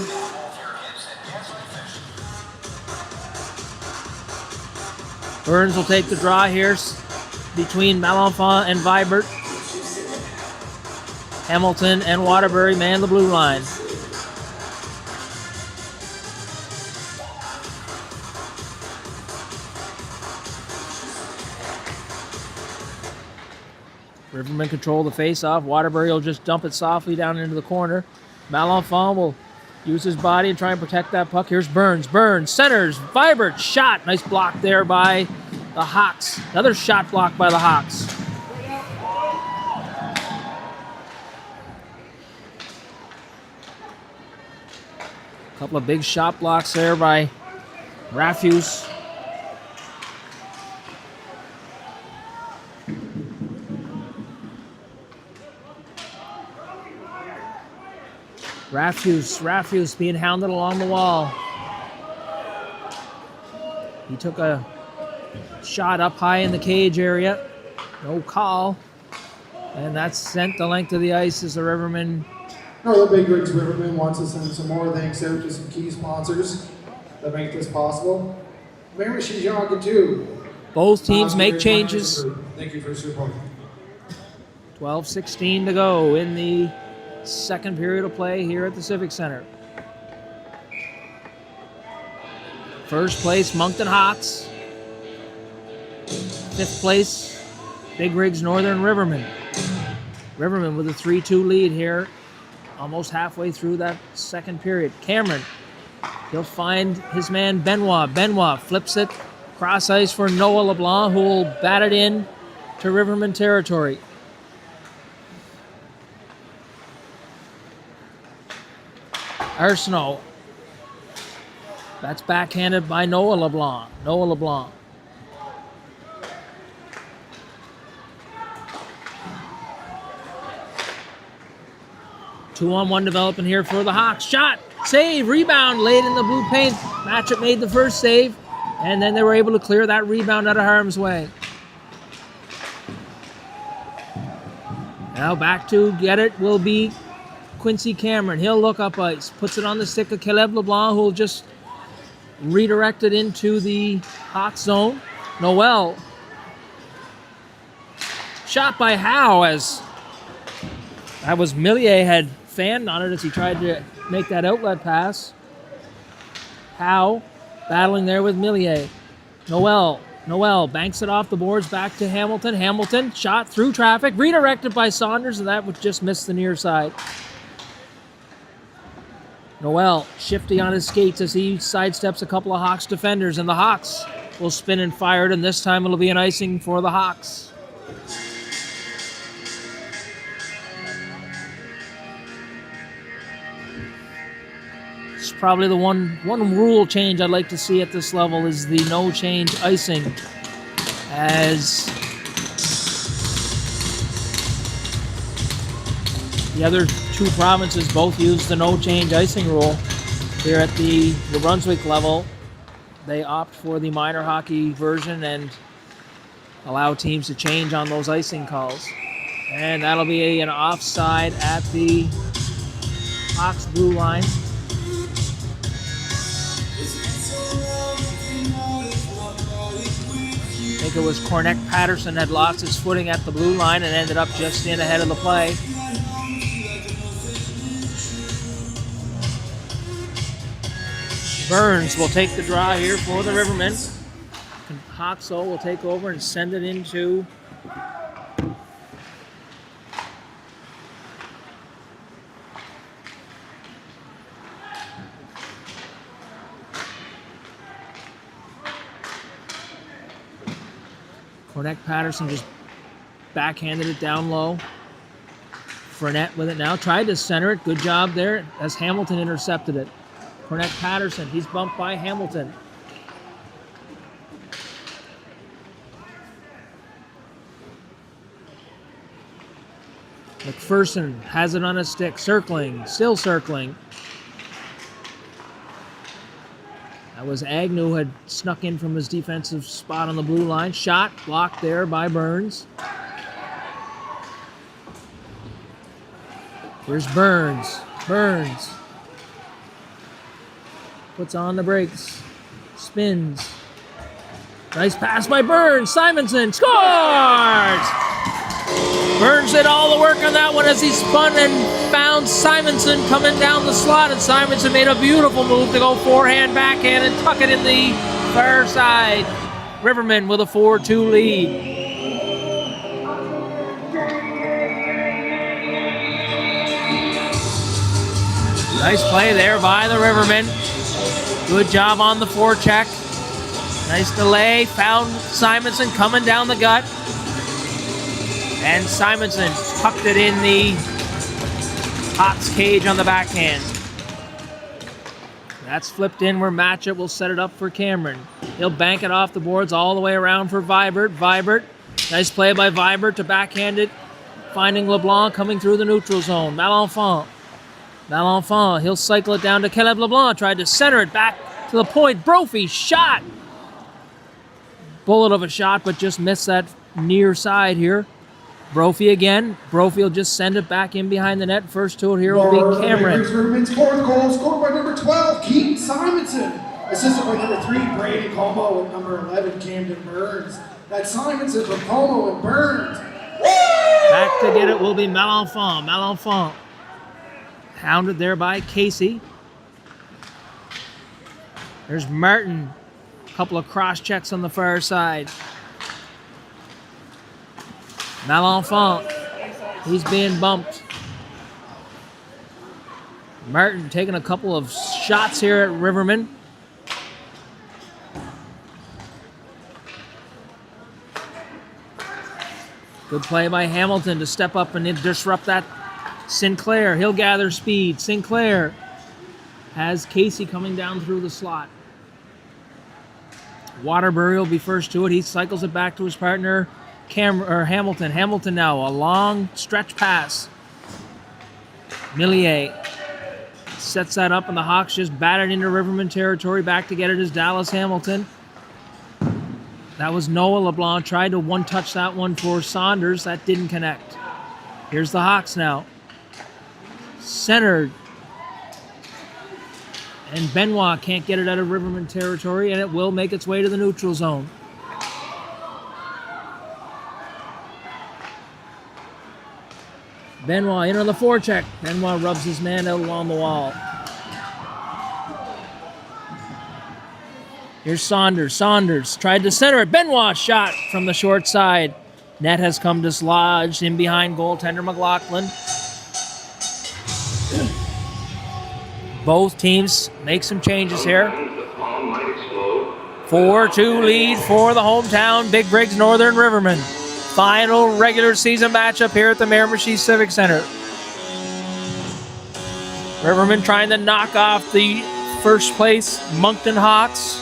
Burns will take the draw here between Malenfant and Vibert. Hamilton and Waterbury man the blue line. Rivermen control the face-off. Waterbury will just dump it softly down into the corner. Malenfant will use his body and try and protect that puck. Here's Burns. Burns centers. Vibert shot. Nice block there by the Hawks. Another shot block by the Hawks. A couple of big shot blocks there by Rafuse. Rafuse being hounded along the wall. He took a shot up high in the cage area. No call. And that's sent the length of the ice as the Rivermen. The Big Rigs Rivermen wants to send some more thanks out to some key sponsors that make this possible. Mary Shijaga too. Both teams make changes. Thank you for supporting. 12:16 to go in the second period of play here at the Civic Center. First place, Moncton Hawks. Fifth place, Big Rigs Northern Rivermen. Rivermen with a 3-2 lead here, almost halfway through that second period. Cameron, he'll find his man Benoit. Benoit flips it cross ice for Noah LeBlanc, who will bat it in to Rivermen territory. Arsenault. That's backhanded by Noah LeBlanc. Noah LeBlanc. Two-on-one developing here for the Hawks. Shot, save, rebound, laid in the blue paint. Matchup made the first save, and then they were able to clear that rebound out of harm's way. Now back to get it will be Quincy Cameron. He'll look up ice, puts it on the stick of Caleb LeBlanc, who will just redirect it into the hot zone. Noel. Shot by Howe, as that was Millier had fanned on it as he tried to make that outlet pass. Howe battling there with Millier. Noel banks it off the boards back to Hamilton. Hamilton shot through traffic, redirected by Saunders, and that would just miss the near side. Noel shifty on his skates as he sidesteps a couple of Hawks defenders, and the Hawks will spin and fire it, and this time it'll be an icing for the Hawks. It's probably the one rule change I'd like to see at this level is the no change icing, as the other two provinces both use the no change icing rule. Here at the New Brunswick level, they opt for the minor hockey version and allow teams to change on those icing calls. And that'll be an offside at the Hawks blue line. I think it was Cornette Patterson had lost his footing at the blue line and ended up just in ahead of the play. Burns will take the draw here for the Rivermen. Hoxo will take over and send it into Cornette Patterson, just backhanded it down low. Fournette with it now. Tried to center it. Good job there as Hamilton intercepted it. Cornette Patterson, he's bumped by Hamilton. McPherson has it on a stick, circling, still circling. That was Agnew, had snuck in from his defensive spot on the blue line. Shot blocked there by Burns. Here's Burns. Burns puts on the brakes. Spins. Nice pass by Burns. Simonson scores! Burns did all the work on that one as he spun and found Simonson coming down the slot, and Simonson made a beautiful move to go forehand, backhand, and tuck it in the far side. Rivermen with a 4-2 lead. Nice play there by the Rivermen. Good job on the forecheck. Nice delay. Found Simonson coming down the gut. And Simonson tucked it in the Hawks cage on the backhand. That's flipped in where Matchett will set it up for Cameron. He'll bank it off the boards all the way around for Vibert. Vibert, nice play by Vibert to backhand it. Finding LeBlanc coming through the neutral zone. Malenfant, he'll cycle it down to Caleb LeBlanc. Tried to center it back to the point. Brophy shot. Bullet of a shot, but just missed that near side here. Brophy again. Brophy will just send it back in behind the net. First to it here will be Cameron. Rivermen's fourth goal, scored by number 12, Keaton Simonson. Assisted by number 3, Brady Como, and number 11, Camden Burns. That's Simonson from Como and Burns. Back to get it will be Malenfant. Malenfant hounded there by Casey. There's Martin. A couple of cross checks on the far side. Malenfant, he's being bumped. Martin taking a couple of shots here at Rivermen. Good play by Hamilton to step up and disrupt that Sinclair. He'll gather speed. Sinclair has Casey coming down through the slot. Waterbury will be first to it. He cycles it back to his partner, Hamilton. Hamilton now, a long stretch pass. Millier sets that up, and the Hawks just batted into Rivermen territory. Back to get it is Dallas Hamilton. That was Noah LeBlanc. Tried to one-touch that one for Saunders. That didn't connect. Here's the Hawks now. Centered. And Benoit can't get it out of Rivermen territory, and it will make its way to the neutral zone. Benoit in on the forecheck. Benoit rubs his man out along the wall. Here's Saunders. Saunders tried to center it. Benoit shot from the short side. Net has come dislodged in behind goaltender McLaughlin. Both teams make some changes here. 4-2 lead for the hometown Big Briggs Northern Rivermen. Final regular season matchup here at the Miramichi Civic Center. Rivermen trying to knock off the first place Moncton Hawks.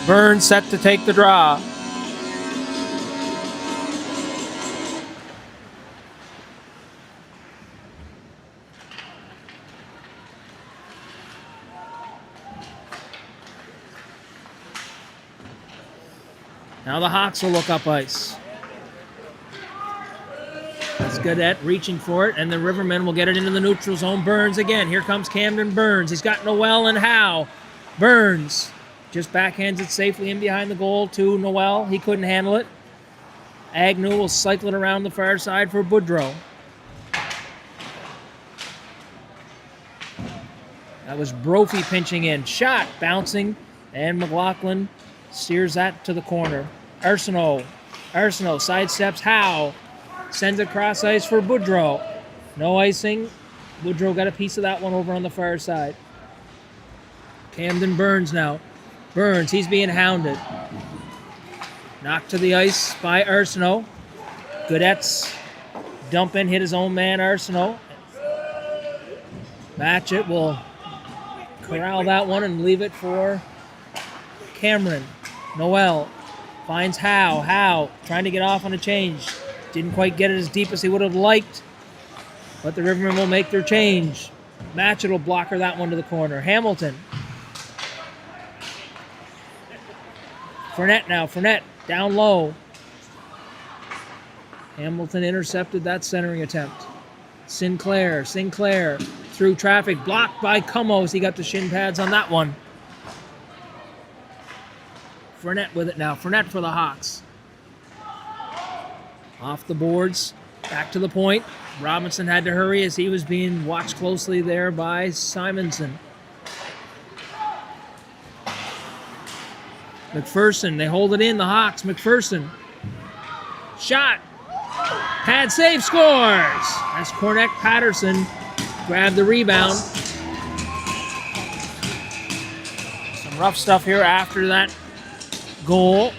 Burns set to take the draw. Now the Hawks will look up ice. That's Gaudette reaching for it, and the Rivermen will get it into the neutral zone. Burns again. Here comes Camden Burns. He's got Noel and Howe. Burns just backhands it safely in behind the goal to Noel. He couldn't handle it. Agnew will cycle it around the far side for Boudreau. That was Brophy pinching in. Shot bouncing, and McLaughlin steers that to the corner. Arsenault sidesteps Howe. Sends it cross ice for Boudreau. No icing. Boudreau got a piece of that one over on the far side. Camden Burns now. Burns, he's being hounded. Knocked to the ice by Arsenault. Gaudette's dump in, hit his own man, Arsenault. Matchett will corral that one and leave it for Cameron. Noel finds Howe. Howe trying to get off on a change. Didn't quite get it as deep as he would have liked, but the Rivermen will make their change. Matchett will blocker that one to the corner. Hamilton. Fournette now. Fournette down low. Hamilton intercepted that centering attempt. Sinclair through traffic. Blocked by Cummos. He got the shin pads on that one. Fournette with it now. Fournette for the Hawks. Off the boards. Back to the point. Robinson had to hurry as he was being watched closely there by Simonson. McPherson. They hold it in. The Hawks. McPherson. Shot. Pad save. Scores. As Cornett Patterson grabbed the rebound. Some rough stuff here after that goal.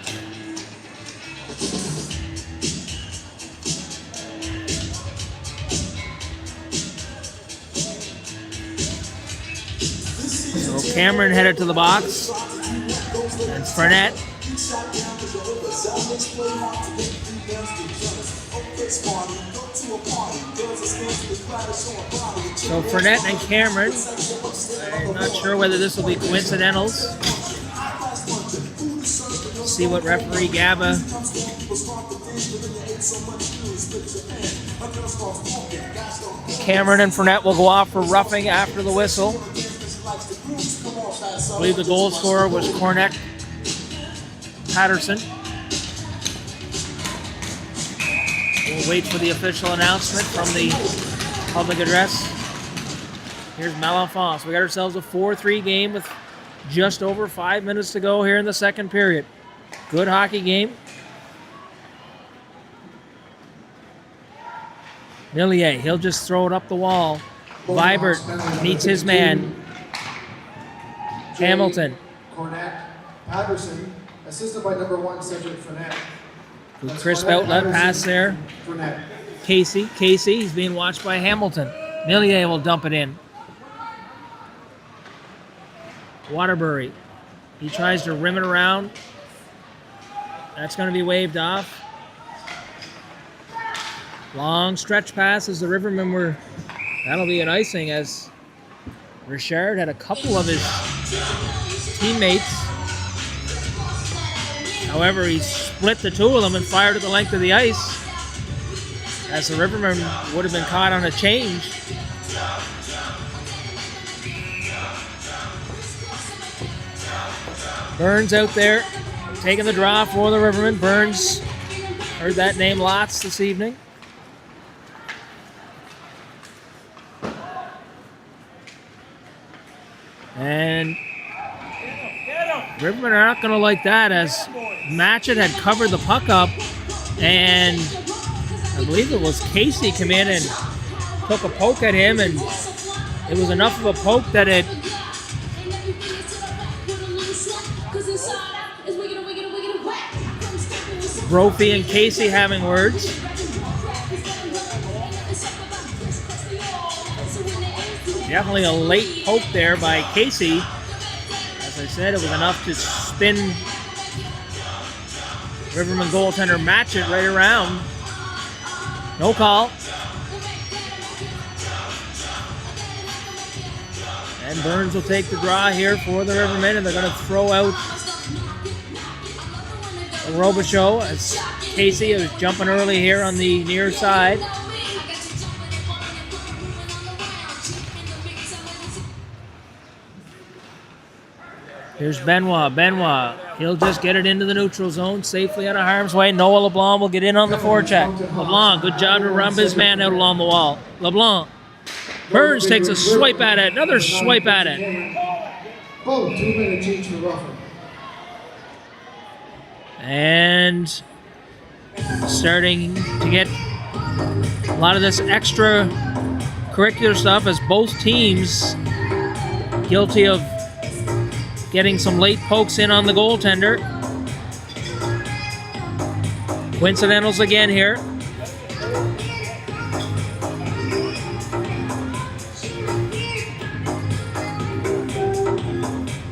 So Cameron headed to the box. And Fournette. So Fournette and Cameron. I'm not sure whether this will be coincidentals. See what referee Gaba Cameron and Fournette will go off for roughing after the whistle. I believe the goal scorer was Cornett Patterson. We'll wait for the official announcement from the public address. Here's Malenfant. We got ourselves a 4-3 game with just over 5 minutes to go here in the second period. Good hockey game. Millier, he'll just throw it up the wall. Vibert meets his man. Hamilton. Cornett Patterson, assisted by number 1 Cedric Fournette. Crisp outlet pass there. Fournette. Casey, he's being watched by Hamilton. Millier will dump it in. Waterbury. He tries to rim it around. That's going to be waved off. Long stretch pass as the Rivermen were... That'll be an icing as Richard had a couple of his teammates. However, he split the two of them and fired at the length of the ice as the Rivermen would have been caught on a change. Burns out there taking the draw for the Rivermen. Burns, heard that name lots this evening. And Rivermen are not going to like that as Matchett had covered the puck up, and I believe it was Casey come in and took a poke at him, and it was enough of a poke that it Brophy and Casey having words. Definitely a late poke there by Casey. As I said, it was enough to spin Riverman goaltender Matchett right around. No call. And Burns will take the draw here for the Rivermen, and they're going to throw out Robichaud as Casey is jumping early here on the near side. Here's Benoit. Benoit, he'll just get it into the neutral zone safely out of harm's way. Noah LeBlanc will get in on the forecheck. LeBlanc, good job to rump his man out along the wall. LeBlanc. Burns takes a swipe at it. Another swipe at it. Oh, 2 minutes each for Ruffin. And starting to get a lot of this extra curricular stuff as both teams guilty of getting some late pokes in on the goaltender. Coincidentals again here.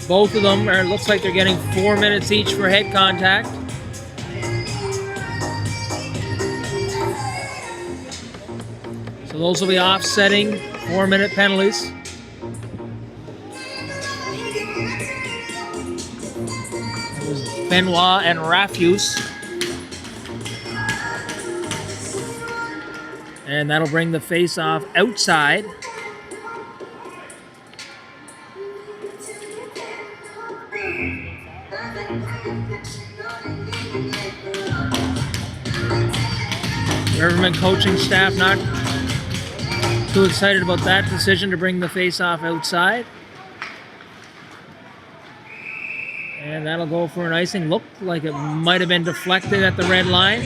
Both of them are, looks like they're getting 4 minutes each for head contact. So those will be offsetting 4-minute penalties. Benoit and Rafuse. And that'll bring the face-off outside. Riverman coaching staff not too excited about that decision to bring the face-off outside. And that'll go for an icing. Looked like it might have been deflected at the red line.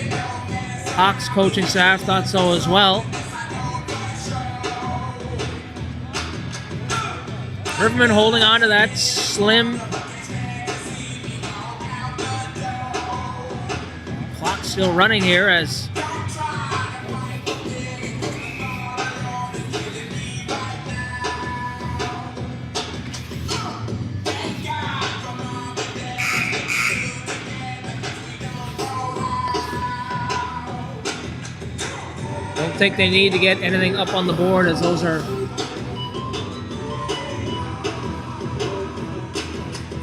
Hawks coaching staff thought so as well. Riverman holding on to that slim. Clock still running here as don't think they need to get anything up on the board as those are a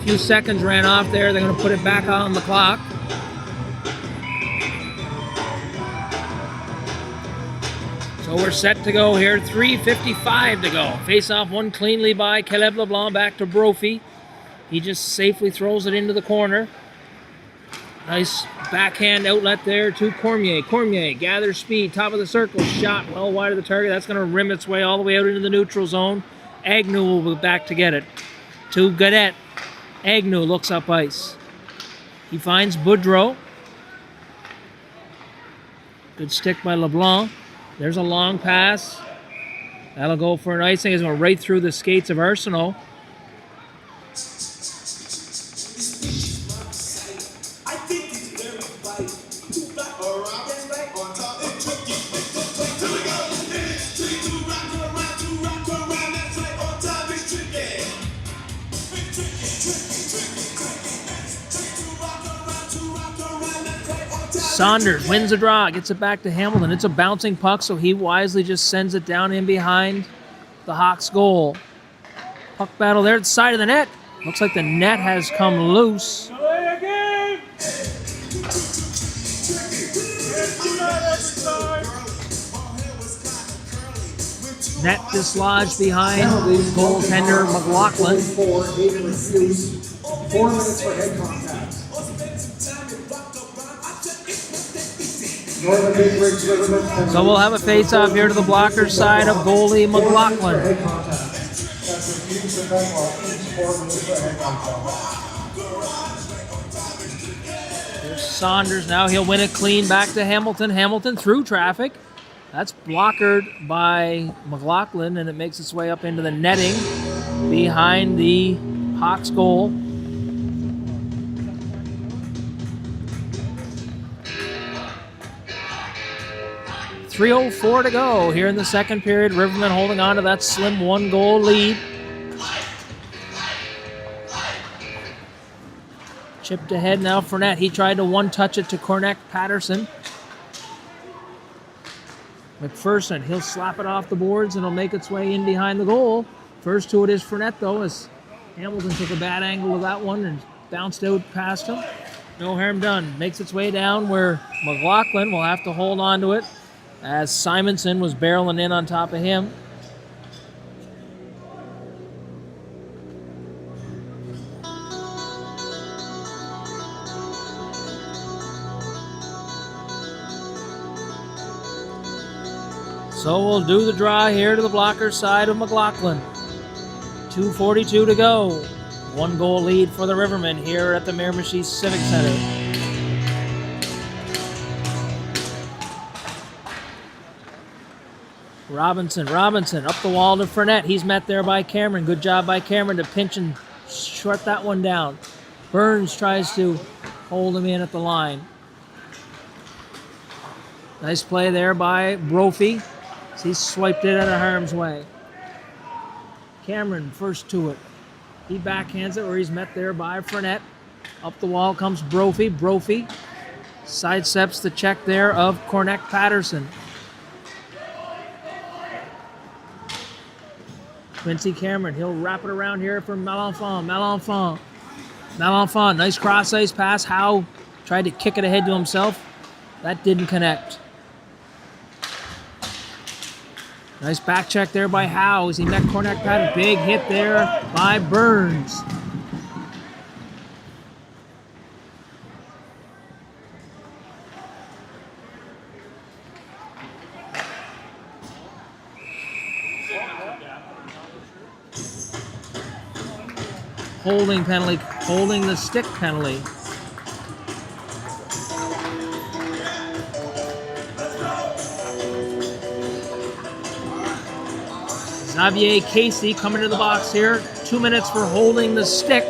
few seconds ran off there. They're going to put it back on the clock. So we're set to go here. 3:55 to go. Face off one cleanly by Caleb LeBlanc back to Brophy. He just safely throws it into the corner. Nice backhand outlet there to Cormier. Cormier gathers speed, top of the circle, shot well wide of the target. That's going to rim its way all the way out into the neutral zone. Agnew will be back to get it. To Gaudette. Agnew looks up ice. He finds Boudreau. Good stick by LeBlanc. There's a long pass. That'll go for an icing. It's going right through the skates of Arsenault. Saunders wins the draw, gets it back to Hamilton. It's a bouncing puck, so he wisely just sends it down in behind the Hawks' goal. Puck battle there at the side of the net. Looks like the net has come loose. Net dislodged behind goaltender McLaughlin. 4 minutes for head contact. Northern Big Rigs, Rivermen. So we'll have a face-off here to the Blockers side of goalie McLaughlin. Head contact. That's a huge event while each 4 minutes for head contact. There's Saunders now. He'll win it clean back to Hamilton. Hamilton through traffic. That's blockered by McLaughlin, and it makes its way up into the netting behind the Hawks goal. .304 to go here in the second period. Rivermen holding on to that slim 1-goal lead. Chipped ahead now, Fournette. He tried to one-touch it to Cornett Patterson. McPherson, he'll slap it off the boards and it'll make its way in behind the goal. First to it is Fournette, though, as Hamilton took a bad angle of that one and bounced out past him. No harm done. Makes its way down where McLaughlin will have to hold on to it as Simonson was barreling in on top of him. So we'll do the draw here to the Blocker side of McLaughlin. 2:42 to go. 1-goal lead for the Rivermen here at the Miramichi Civic Center. Robinson up the wall to Fournette. He's met there by Cameron. Good job by Cameron to pinch and short that one down. Burns tries to hold him in at the line. Nice play there by Brophy. He swiped it out of harm's way. Cameron first to it. He backhands it where he's met there by Fournette. Up the wall comes Brophy. Brophy sidesteps the check there of Cornett Patterson. Quincy Cameron, he'll wrap it around here for Malenfant. Malenfant, nice cross-ice pass. Howe tried to kick it ahead to himself. That didn't connect. Nice back check there by Howe as he met Cornett Patterson. Big hit there by Burns. Holding penalty, holding the stick penalty. Xavier Casey coming to the box here. 2 minutes for holding the stick.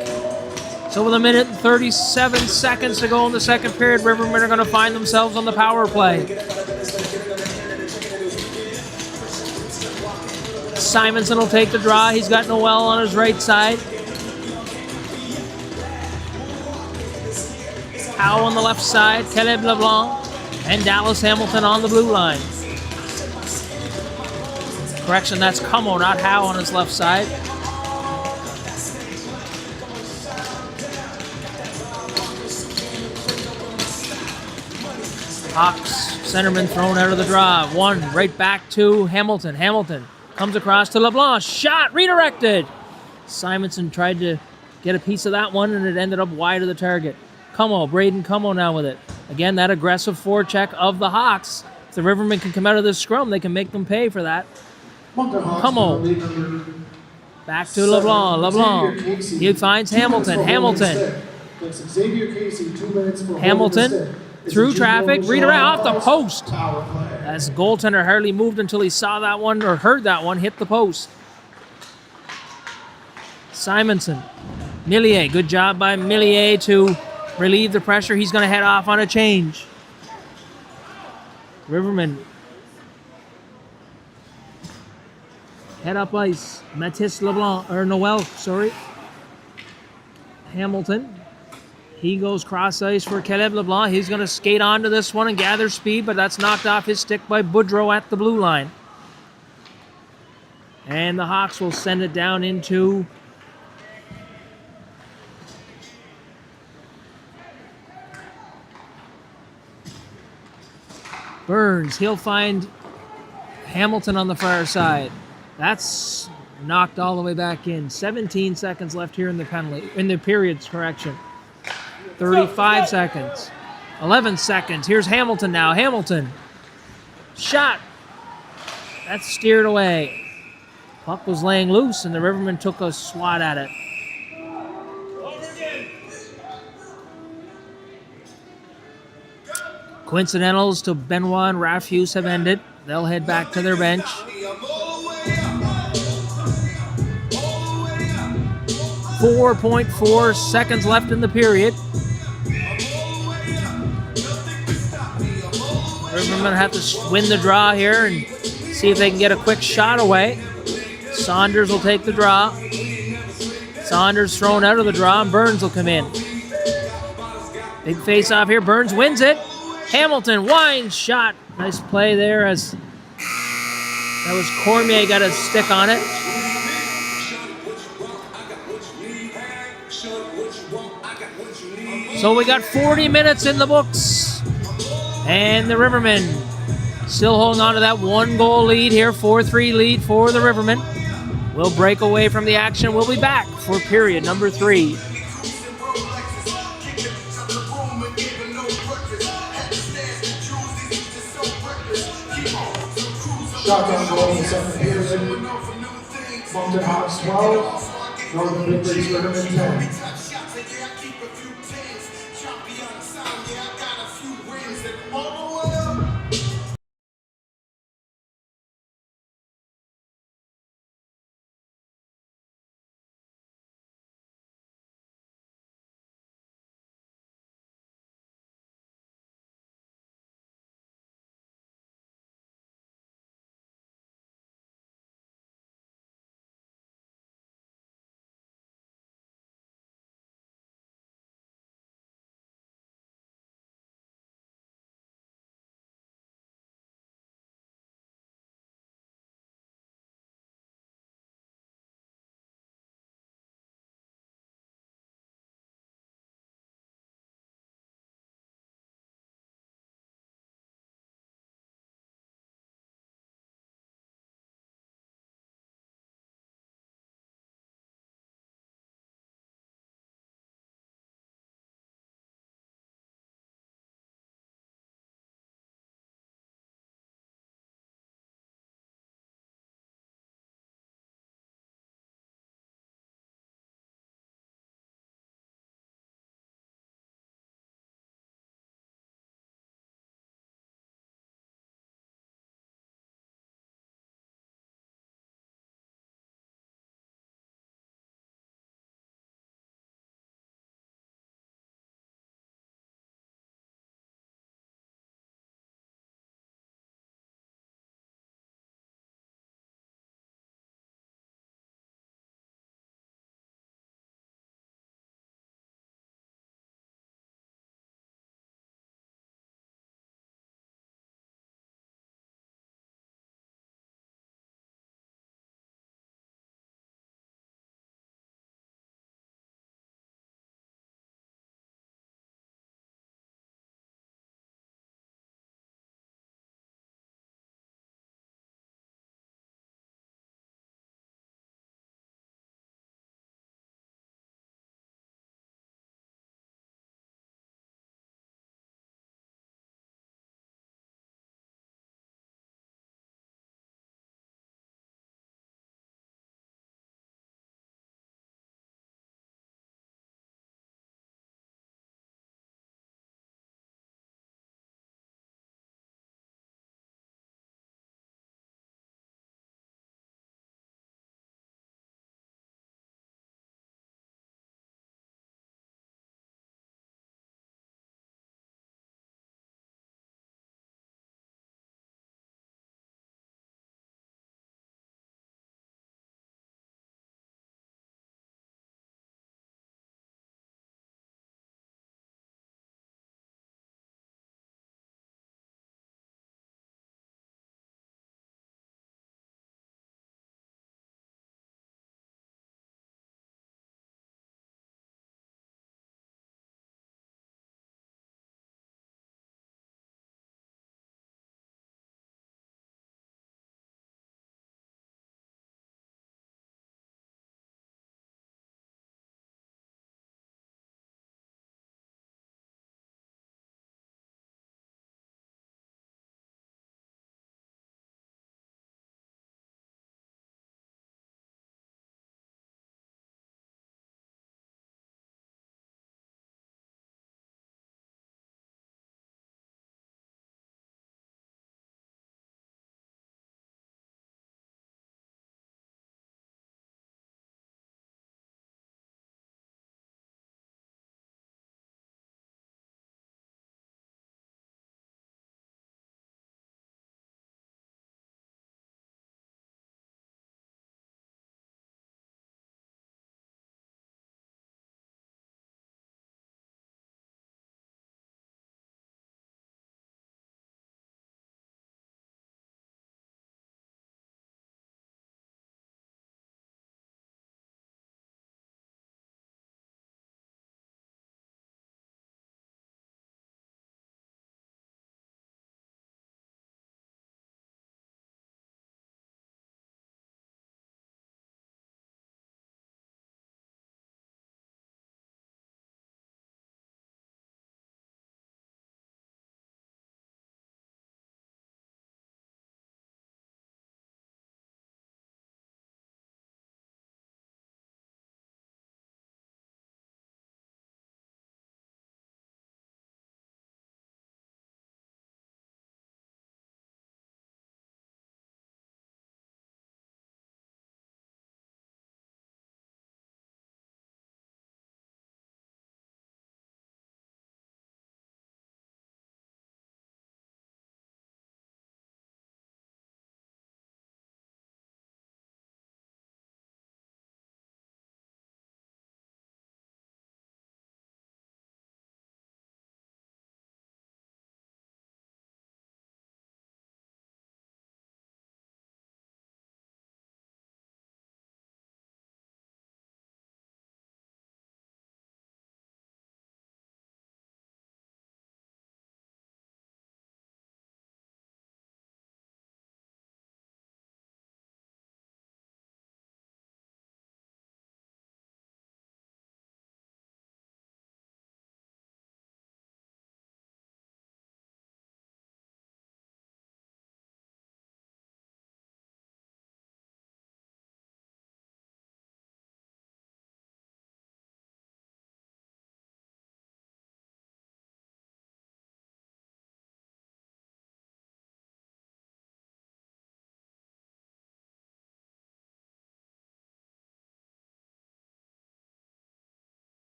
So with 1 minute and 37 seconds to go in the second period, Rivermen are going to find themselves on the power play. Simonson will take the draw. He's got Noel on his right side. Howe on the left side. Caleb LeBlanc and Dallas Hamilton on the blue line. Correction, that's Como, not Howe on his left side. Hawks, centerman thrown out of the draw. One right back to Hamilton. Hamilton comes across to LeBlanc. Shot redirected. Simonson tried to get a piece of that one and it ended up wide of the target. Como, Braden Como now with it. Again, that aggressive forecheck of the Hawks. If the Rivermen can come out of this scrum, they can make them pay for that. Come on. Back to LeBlanc. LeBlanc. He finds Hamilton. Hamilton. Hamilton through traffic. Redirect off the post. As goaltender hardly moved until he saw that one or heard that one hit the post. Simonson. Millier. Good job by Millier to relieve the pressure. He's going to head off on a change. Rivermen. Head up ice. Mathis LeBlanc, or Noel, sorry. Hamilton. He goes cross ice for Caleb LeBlanc. He's going to skate onto this one and gather speed, but that's knocked off his stick by Boudreau at the blue line. And the Hawks will send it down into Burns. He'll find Hamilton on the far side. That's knocked all the way back in. 17 seconds left here in the periods, correction. 35 seconds. 11 seconds. Here's Hamilton now. Hamilton. Shot. That's steered away. Puck was laying loose, and the Rivermen took a swat at it. Coincidentals to Benoit and Rafuse have ended. They'll head back to their bench. 4.4 seconds left in the period. Rivermen have to win the draw here and see if they can get a quick shot away. Saunders will take the draw. Saunders thrown out of the draw, and Burns will come in. Big face-off here. Burns wins it. Hamilton, winds shot. Nice play there as that was Cormier got a stick on it. So we got 40 minutes in the books. And the Rivermen still holding on to that 1-goal lead here. 4-3 lead for the Rivermen. We'll break away from the action. We'll be back for period number 3. Shotgun goal in the second period. Moncton Hawks 12, Northern Victories Rivermen 10.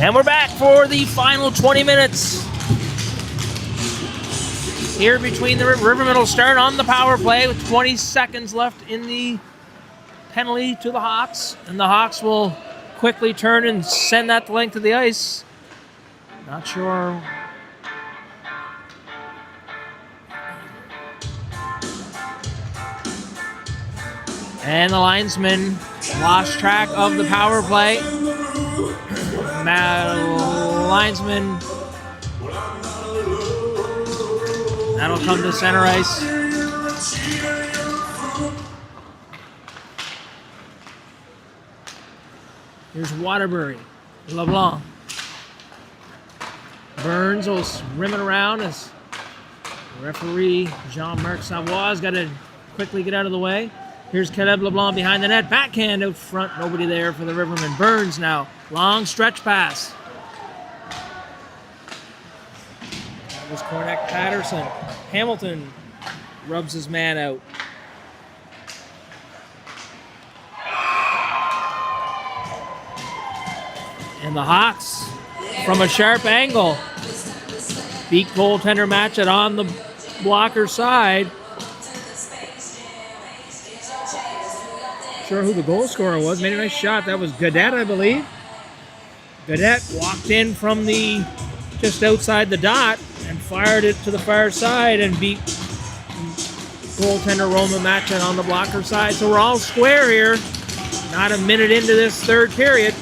And we're back for the final 20 minutes. Here between the Rivermen will start on the power play with 20 seconds left in the penalty to the Hawks. And the Hawks will quickly turn and send that length to the ice. Not sure. And the linesman lost track of the power play. Linesman. That'll come to center ice. Here's Waterbury. LeBlanc. Burns will rim it around as referee Jean-Marc Savoie's got to quickly get out of the way. Here's Caleb LeBlanc behind the net. Backhand out front. Nobody there for the Rivermen. Burns now. Long stretch pass. That was Cormac Patterson. Hamilton rubs his man out. And the Hawks, from a sharp angle, beat goaltender Matchett on the blocker side. Sure who the goal scorer was. Made a nice shot. That was Gaudette, I believe. Gaudette walked in from the just outside the dot and fired it to the far side and beat goaltender Roman Matchett on the blocker side. So we're all square here. Not a minute into this third period.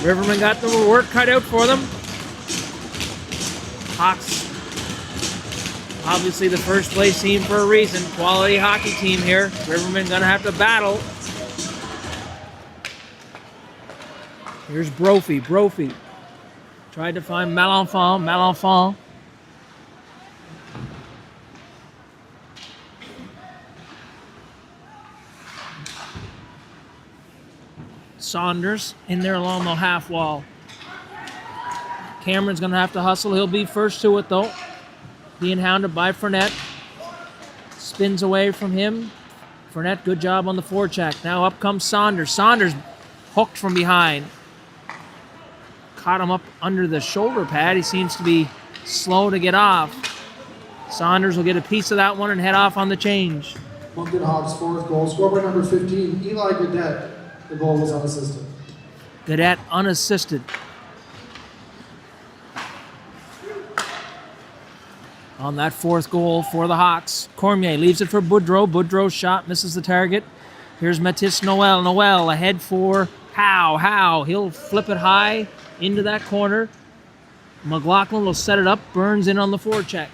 Rivermen got the work cut out for them. Hawks, obviously the first place team for a reason. Quality hockey team here. Rivermen gonna have to battle. Here's Brophy. Brophy tried to find Malenfant. Malenfant. Saunders in there along the half wall. Cameron's going to have to hustle. He'll be first to it, though. Being hounded by Fournette. Spins away from him. Fournette, good job on the forecheck. Now up comes Saunders. Saunders hooked from behind. Caught him up under the shoulder pad. He seems to be slow to get off. Saunders will get a piece of that one and head off on the change. Moncton Hawks' fourth goal, scored by number 15, Eli Gaudette. The goal was unassisted. Gaudette unassisted. On that fourth goal for the Hawks. Cormier leaves it for Boudreau. Boudreau's shot misses the target. Here's Mathis Noel. Noel ahead for Howe. Howe, he'll flip it high into that corner. McLaughlin will set it up. Burns in on the forecheck.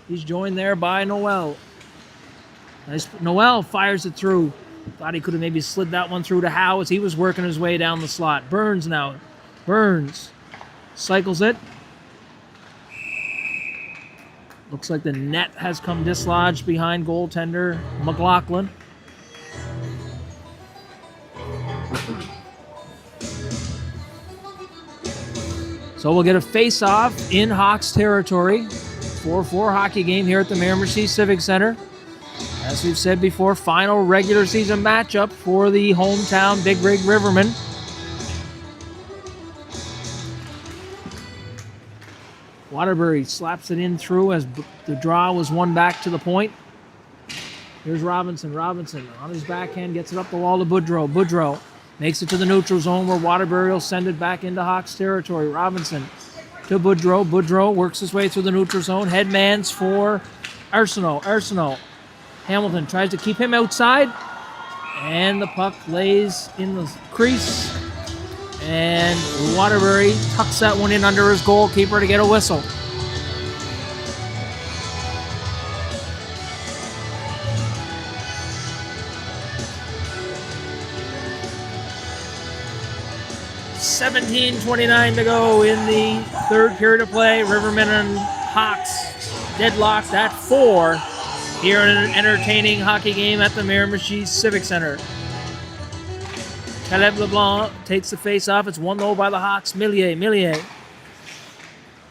He's joined there by Noel. Nice. Noel fires it through. Thought he could have maybe slid that one through to Howe as he was working his way down the slot. Burns now. Burns cycles it. Looks like the net has come dislodged behind goaltender McLaughlin. So we'll get a face-off in Hawks territory. 4-4 hockey game here at the Miramichi Civic Center. As we've said before, final regular season matchup for the hometown Big Rig Rivermen. Waterbury slaps it in through as the draw was won back to the point. Here's Robinson. Robinson on his backhand gets it up the wall to Boudreau. Boudreau makes it to the neutral zone where Waterbury will send it back into Hawks territory. Robinson to Boudreau. Boudreau works his way through the neutral zone. Headmans for Arsenault. Arsenault. Hamilton tries to keep him outside, and the puck lays in the crease, and Waterbury tucks that one in under his goalkeeper to get a whistle. $17:29 to go in the third period of play. Rivermen and Hawks deadlocked at 4. Here in an entertaining hockey game at the Miramichi Civic Center. Caleb LeBlanc takes the face-off. It's 1-0 by the Hawks. Millier.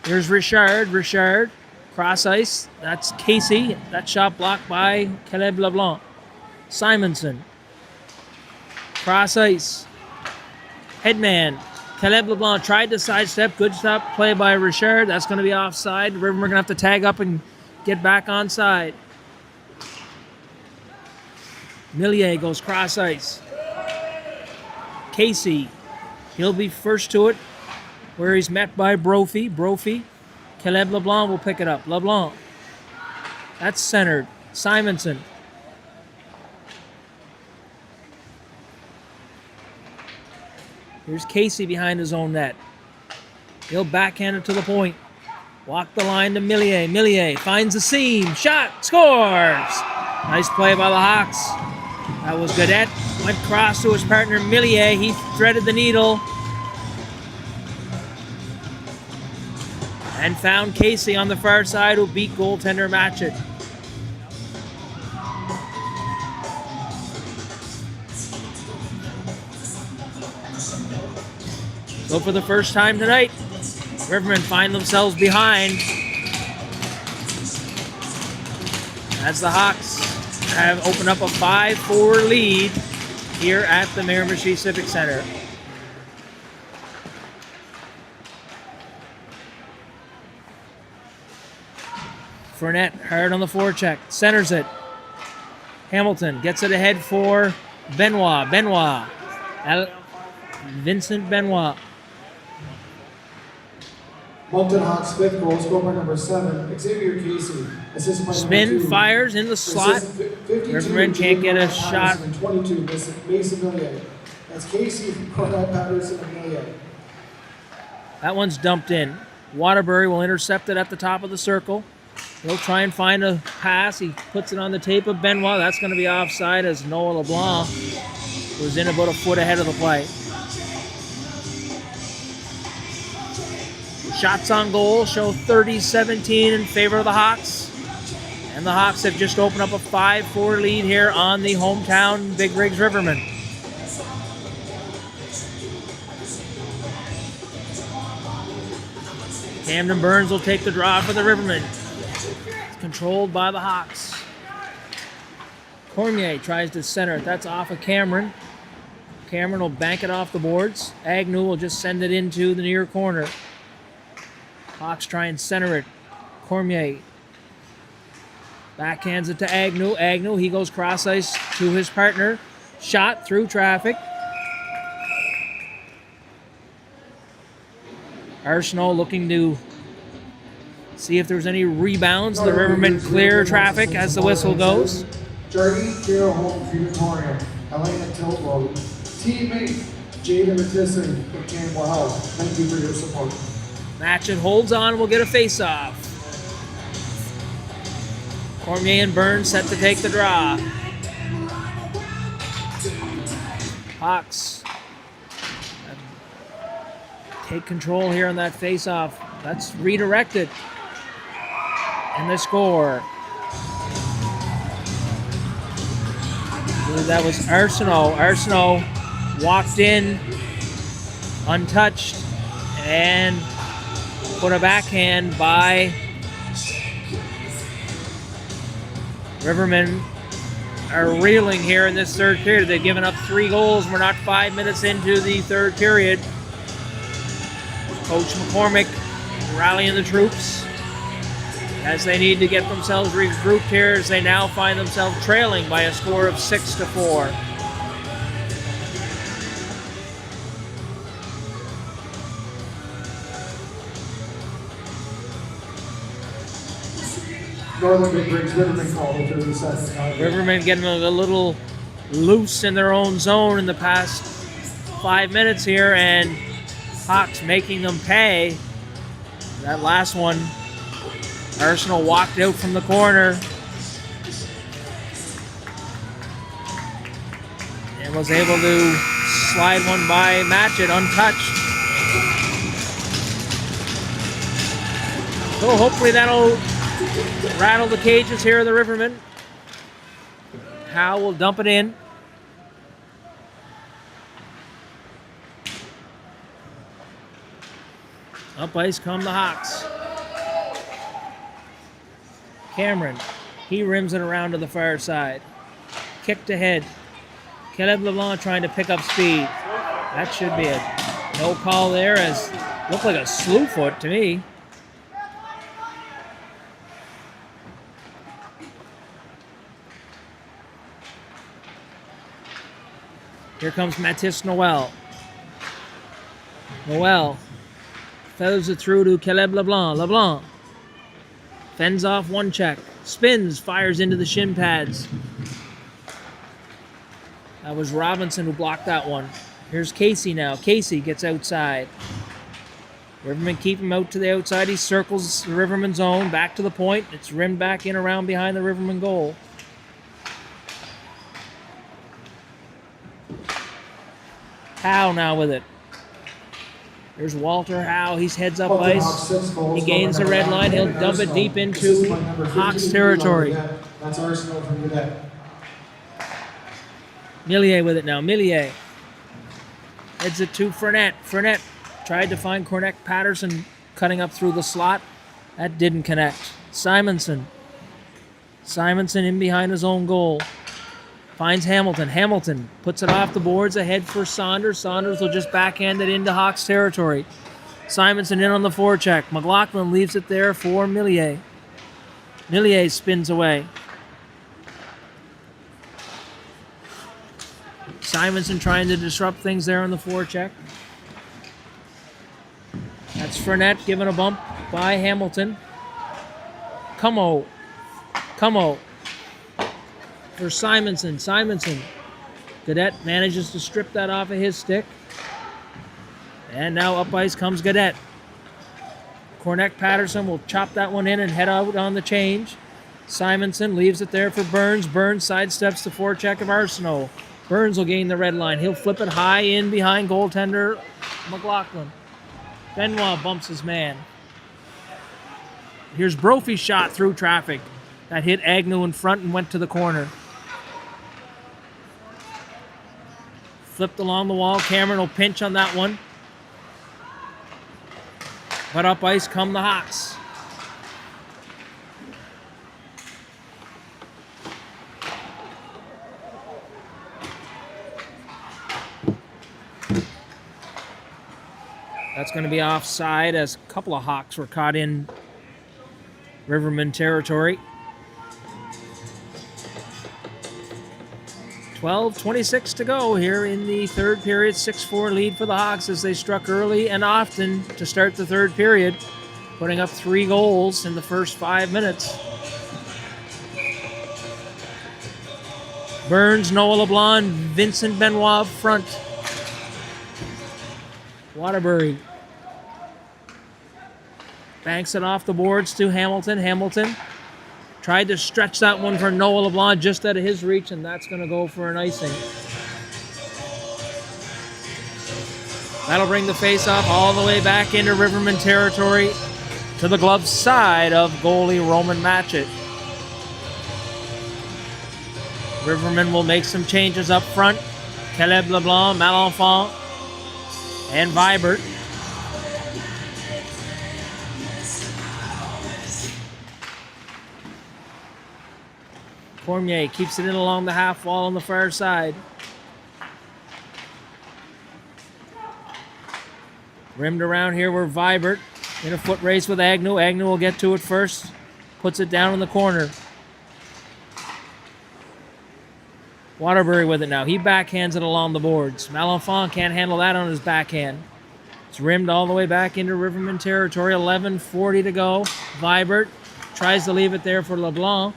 Here's Richard. Richard. Cross ice. That's Casey. That shot blocked by Caleb LeBlanc. Simonson. Cross ice. Headman. Caleb LeBlanc tried to sidestep. Good stop play by Richard. That's going to be offside. Rivermen are going to have to tag up and get back on side. Millier goes cross ice. Casey, he'll be first to it, where he's met by Brophy. Caleb LeBlanc will pick it up. LeBlanc. That's centered. Simonson. Here's Casey behind his own net. He'll backhand it to the point. Walk the line to Millier. Millier finds the seam. Shot. Scores. Nice play by the Hawks. That was Godet. Went cross to his partner Millier. He threaded the needle. And found Casey on the far side, who beat goaltender Matchett. So for the first time tonight, Rivermen find themselves behind as the Hawks have opened up a 5-4 lead here at the Miramichi Civic Center. Fournette hard on the forecheck, centers it. Hamilton gets it ahead for Benoit. Vincent Benoit. Moncton Hawks fifth goal, scored by number 7, Xavier Casey. Assisted by Spin, number 2. fires in the slot. Rivermen can't get a shot. 22, Mason Millier. That's Casey, Cornell Patterson, and Millier. That one's dumped in. Waterbury will intercept it at the top of the circle. He'll try and find a pass. He puts it on the tape of Benoit. That's going to be offside as Noah LeBlanc was in about a foot ahead of the play. Shots on goal show 30-17 in favor of the Hawks. And the Hawks have just opened up a 5-4 lead here on the hometown Big Rigs Rivermen. Camden Burns will take the draw for the Rivermen. It's controlled by the Hawks. Cormier tries to center it. That's off of Cameron. Cameron will bank it off the boards. Agnew will just send it into the near corner. Hawks try and center it. Cormier backhands it to Agnew. Agnew, he goes cross ice to his partner. Shot through traffic. Arsenault looking to see if there's any rebounds. The Rivermen clear traffic as the whistle goes. Jardy, Carol Holmes, Victoria, Elena Tilbo, teammate Jaden Matisson from Campbell Health. Thank you for your support. Matchett holds on, we'll get a face-off. Cormier and Burns set to take the draw. Hawks take control here on that face-off. That's redirected. And the score. I believe that was Arsenault. Arsenault walked in untouched and put a backhand by Rivermen. Are reeling here in this third period. They've given up 3 goals. We're not 5 minutes into the third period. Coach McCormick rallying the troops as they need to get themselves regrouped here, as they now find themselves trailing by a score of 6-4. Northern Big Rigs Rivermen called it 37. Rivermen getting a little loose in their own zone in the past 5 minutes here, and Hawks making them pay. That last one, Arsenault walked out from the corner and was able to slide one by Matchett untouched. So hopefully that'll rattle the cages here of the Rivermen. Howe will dump it in. Up ice come the Hawks. Cameron, he rims it around to the far side. Kicked ahead. Caleb LeBlanc trying to pick up speed. That should be it. No call there, as looked like a slew foot to me. Here comes Mathis Noel. Noel feathers it through to Caleb LeBlanc. LeBlanc fends off one check. Spins, fires into the shin pads. That was Robinson who blocked that one. Here's Casey now. Casey gets outside. Rivermen keep him out to the outside. He circles the Rivermen zone. Back to the point. It's rimmed back in around behind the Rivermen goal. Howe now with it. There's Walter Howe. He's heads up ice. He gains the red line. He'll dump it deep into Hawks territory. That's Arsenal from Cadet. Millier with it now. Millier heads it to Fournette. Fournette tried to find Cornette Patterson cutting up through the slot. That didn't connect. Simonson. Simonson in behind his own goal. Finds Hamilton. Hamilton puts it off the boards ahead for Saunders. Saunders will just backhand it into Hawks territory. Simonson in on the forecheck. McLaughlin leaves it there for Millier. Millier spins away. Simonson trying to disrupt things there on the forecheck. That's Fournette given a bump by Hamilton. Como for Simonson. Simonson. Gaudette manages to strip that off of his stick. And now up ice comes Gaudette. Cornette Patterson will chop that one in and head out on the change. Simonson leaves it there for Burns. Burns sidesteps the forecheck of Arsenault. Burns will gain the red line. He'll flip it high in behind goaltender McLaughlin. Benoit bumps his man. Here's Brophy's shot through traffic. That hit Agnew in front and went to the corner. Flipped along the wall. Cameron will pinch on that one. But up ice come the Hawks. That's going to be offside as a couple of Hawks were caught in Rivermen territory. 12:26 to go here in the third period. 6-4 lead for the Hawks as they struck early and often to start the third period, putting up 3 goals in the first 5 minutes. Burns, Noah LeBlanc, Vincent Benoit up front. Waterbury banks it off the boards to Hamilton. Hamilton tried to stretch that one for Noah LeBlanc just out of his reach, and that's going to go for an icing. That'll bring the face-off all the way back into Rivermen territory to the glove side of goalie Roman Matchett. Rivermen will make some changes up front. Caleb LeBlanc, Malenfant, and Vibert. Cormier keeps it in along the half wall on the far side. Rimmed around here were Vibert in a foot race with Agnew. Agnew will get to it first. Puts it down in the corner. Waterbury with it now. He backhands it along the boards. Malenfant can't handle that on his backhand. It's rimmed all the way back into Rivermen territory. 11:40 to go. Vibert tries to leave it there for LeBlanc.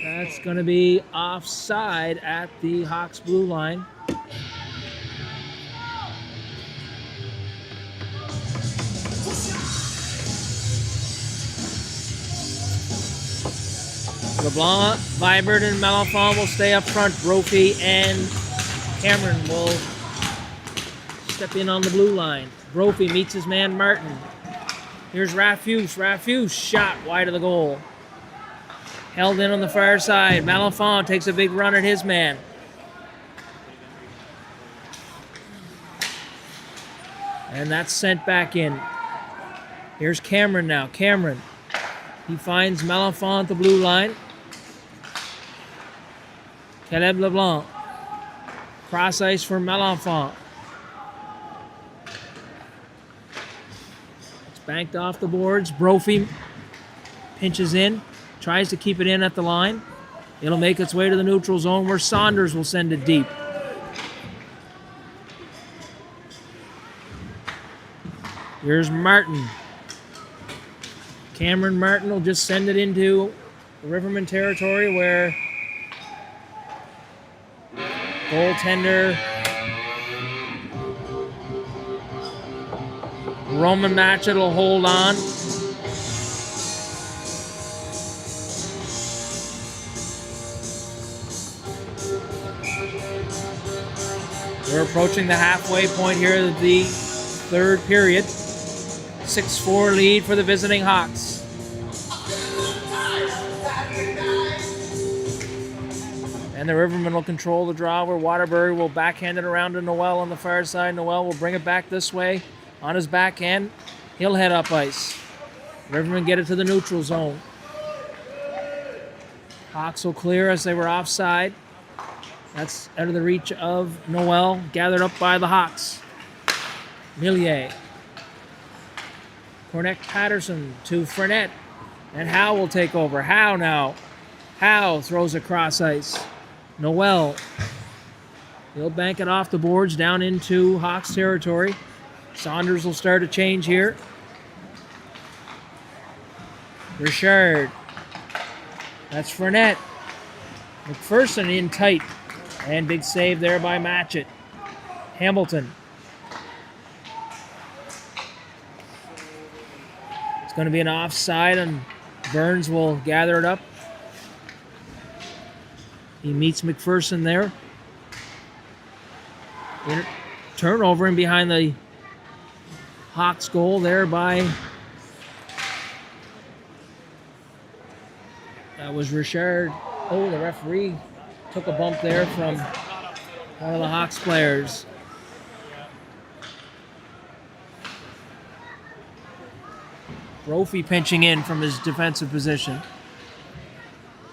That's going to be offside at the Hawks blue line. LeBlanc, Vibert, and Malenfant will stay up front. Brophy and Cameron will step in on the blue line. Brophy meets his man Martin. Here's Rafuse. Rafuse shot wide of the goal. Held in on the far side. Malenfant takes a big run at his man. And that's sent back in. Here's Cameron now. Cameron. He finds Malenfant at the blue line. Caleb LeBlanc. Cross ice for Malenfant. banked off the boards. Brophy pinches in, tries to keep it in at the line. It'll make its way to the neutral zone where Saunders will send it deep. Here's Martin. Cameron Martin will just send it into Rivermen territory where goaltender Roman Matchett will hold on. We're approaching the halfway point here of the third period. 6-4 lead for the visiting Hawks. And the Rivermen will control the draw where Waterbury will backhand it around to Noel on the far side. Noel will bring it back this way on his backhand. He'll head up ice. Rivermen get it to the neutral zone. Hawks will clear as they were offside. That's out of the reach of Noel, gathered up by the Hawks. Millier. Cornett-Patterson to Fournette. And Howe will take over. Howe now. Howe throws across ice. Noel. He'll bank it off the boards down into Hawks territory. Saunders will start a change here. Richard. That's Fournette. McPherson in tight. And big save there by Matchett. Hamilton. It's going to be an offside, and Burns will gather it up. He meets McPherson there. Turnover in behind the Hawks goal there by... That was Richard. Oh, the referee took a bump there from one of the Hawks players. Brophy pinching in from his defensive position.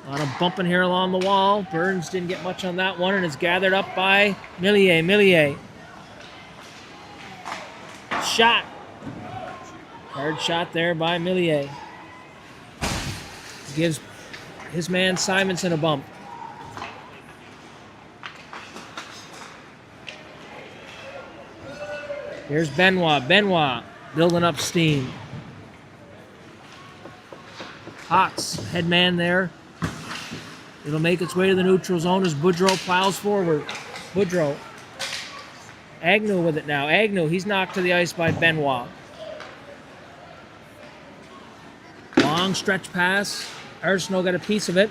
A lot of bumping here along the wall. Burns didn't get much on that one, and it's gathered up by Millier. Millier. Shot. Hard shot there by Millier. Gives his man Simonson a bump. Here's Benoit. Benoit building up steam. Hawks, head man there. It'll make its way to the neutral zone as Boudreau plows forward. Boudreau. Agnew with it now. Agnew, he's knocked to the ice by Benoit. Long stretch pass. Arsenault got a piece of it.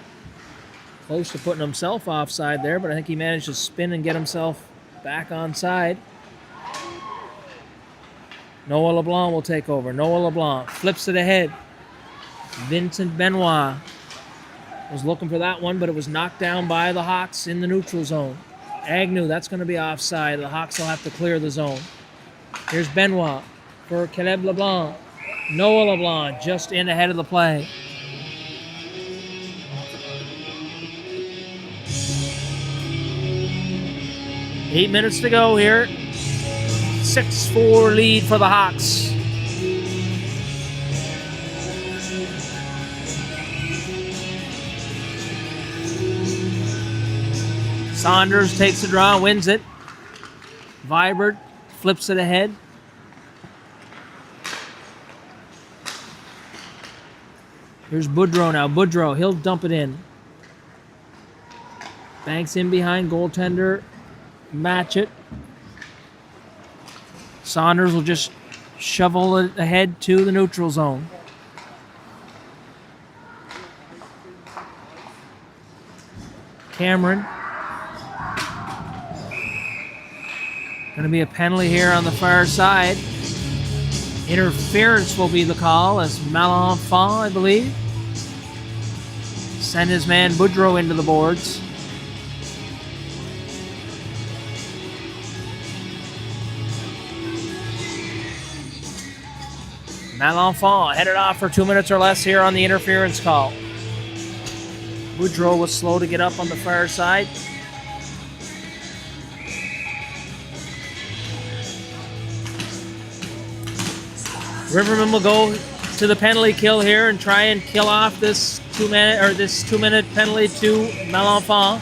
Close to putting himself offside there, but I think he managed to spin and get himself back onside. Noah LeBlanc will take over. Noah LeBlanc flips it ahead. Vincent Benoit was looking for that one, but it was knocked down by the Hawks in the neutral zone. Agnew, that's going to be offside. The Hawks will have to clear the zone. Here's Benoit for Caleb LeBlanc. Noah LeBlanc just in ahead of the play. Eight minutes to go here. 6-4 lead for the Hawks. Saunders takes the draw, wins it. Vibert flips it ahead. Here's Boudreau now. Boudreau, he'll dump it in. Banks in behind goaltender Matchett. Saunders will just shovel it ahead to the neutral zone. Cameron. Going to be a penalty here on the far side. Interference will be the call as Malenfant, I believe, send his man Boudreau into the boards. Malenfant headed off for 2 minutes or less here on the interference call. Boudreau was slow to get up on the far side. Rivermen will go to the penalty kill here and try and kill off this 2-minute penalty to Malenfant.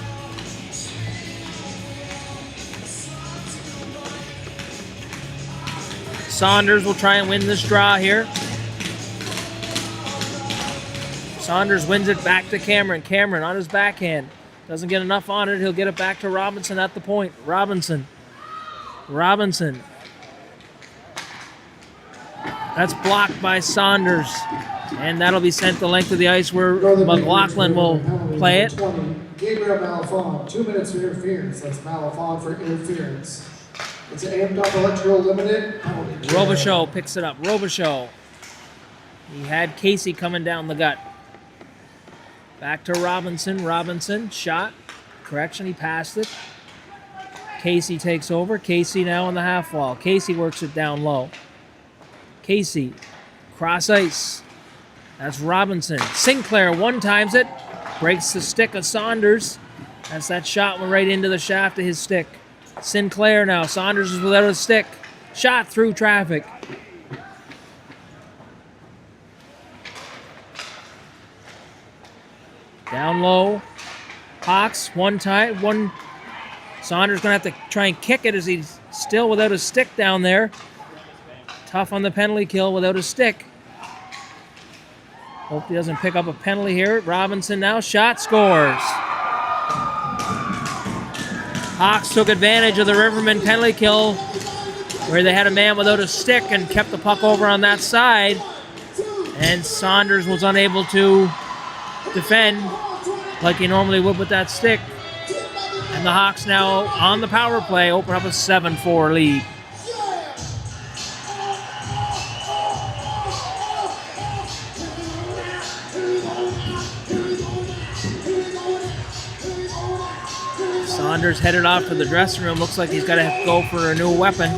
Saunders will try and win this draw here. Saunders wins it back to Cameron. Cameron on his backhand. Doesn't get enough on it. He'll get it back to Robinson at the point. Robinson. That's blocked by Saunders. And that'll be sent the length of the ice where McLaughlin will play it. Gabriel Malenfant, 2 minutes for interference. That's Malenfant for interference. It's an amped up electrical limited. Robichaud picks it up. Robichaud. He had Casey coming down the gut. Back to Robinson. Robinson, shot. Correction, he passed it. Casey takes over. Casey now on the half wall. Casey works it down low. Casey, cross ice. That's Robinson. Sinclair one-times it. Breaks the stick of Saunders. That's that shot went right into the shaft of his stick. Sinclair now. Saunders is without a stick. Shot through traffic. Down low. Hawks, one. Saunders going to have to try and kick it as he's still without a stick down there. Tough on the penalty kill without a stick. Hope he doesn't pick up a penalty here. Robinson now. Shot, scores. Hawks took advantage of the Rivermen penalty kill where they had a man without a stick and kept the puck over on that side. And Saunders was unable to defend like he normally would with that stick. And the Hawks now on the power play open up a 7-4 lead. Saunders headed off to the dressing room. Looks like he's got to go for a new weapon.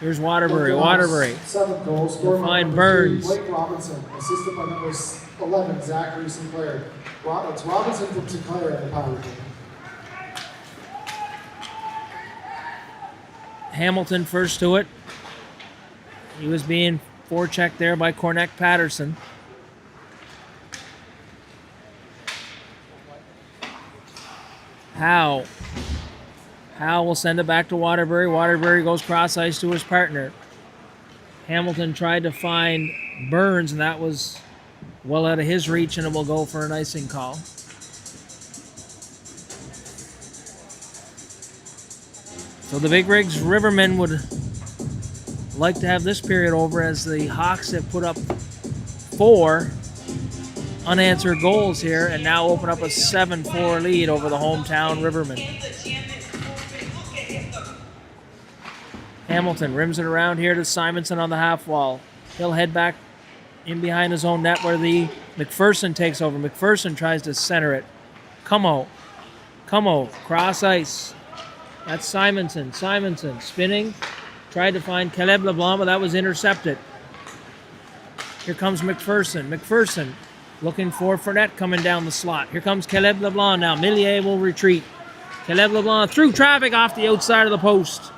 Here's Waterbury. 7th goal, scored by Find number Burns. 3, Blake Robinson, assisted by number 11, Zachary Sinclair. It's Robinson from Sinclair at the power play. Hamilton first to it. He was being forechecked there by Cornett Patterson. Howe will send it back to Waterbury. Waterbury goes cross ice to his partner. Hamilton tried to find Burns, and that was well out of his reach, and it will go for an icing call. So the Big Rigs Rivermen would like to have this period over as the Hawks have put up 4 unanswered goals here and now open up a 7-4 lead over the hometown Rivermen. Hamilton rims it around here to Simonson on the half wall. He'll head back in behind his own net where the McPherson takes over. McPherson tries to center it. Como, cross ice. That's Simonson. Simonson spinning. Tried to find Caleb LeBlanc, but that was intercepted. Here comes McPherson. McPherson looking for Fournette coming down the slot. Here comes Caleb LeBlanc now. Millier will retreat. Caleb LeBlanc through traffic off the outside of the post.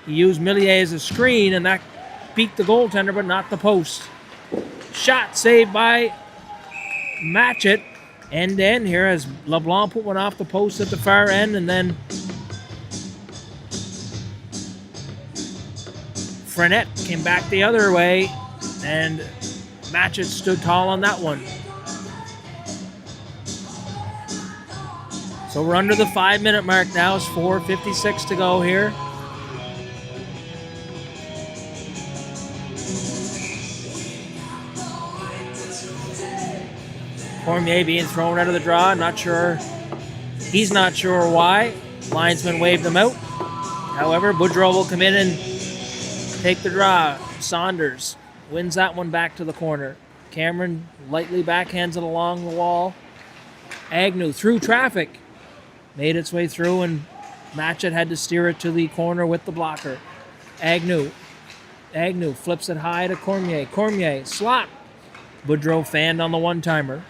He used Millier as a screen, and that beat the goaltender, but not the post. Shot saved by Matchett. End-to-end here as LeBlanc put one off the post at the far end, and then Fournette came back the other way, and Matchett stood tall on that one. So we're under the 5-minute mark now. It's 4:56 to go here. Cormier being thrown out of the draw. Not sure. He's not sure why. Linesman waved him out. However, Boudreau will come in and take the draw. Saunders wins that one back to the corner. Cameron lightly backhands it along the wall. Agnew through traffic. Made its way through, and Matchett had to steer it to the corner with the blocker. Agnew flips it high to Cormier. Cormier, slot. Boudreau fanned on the one-timer.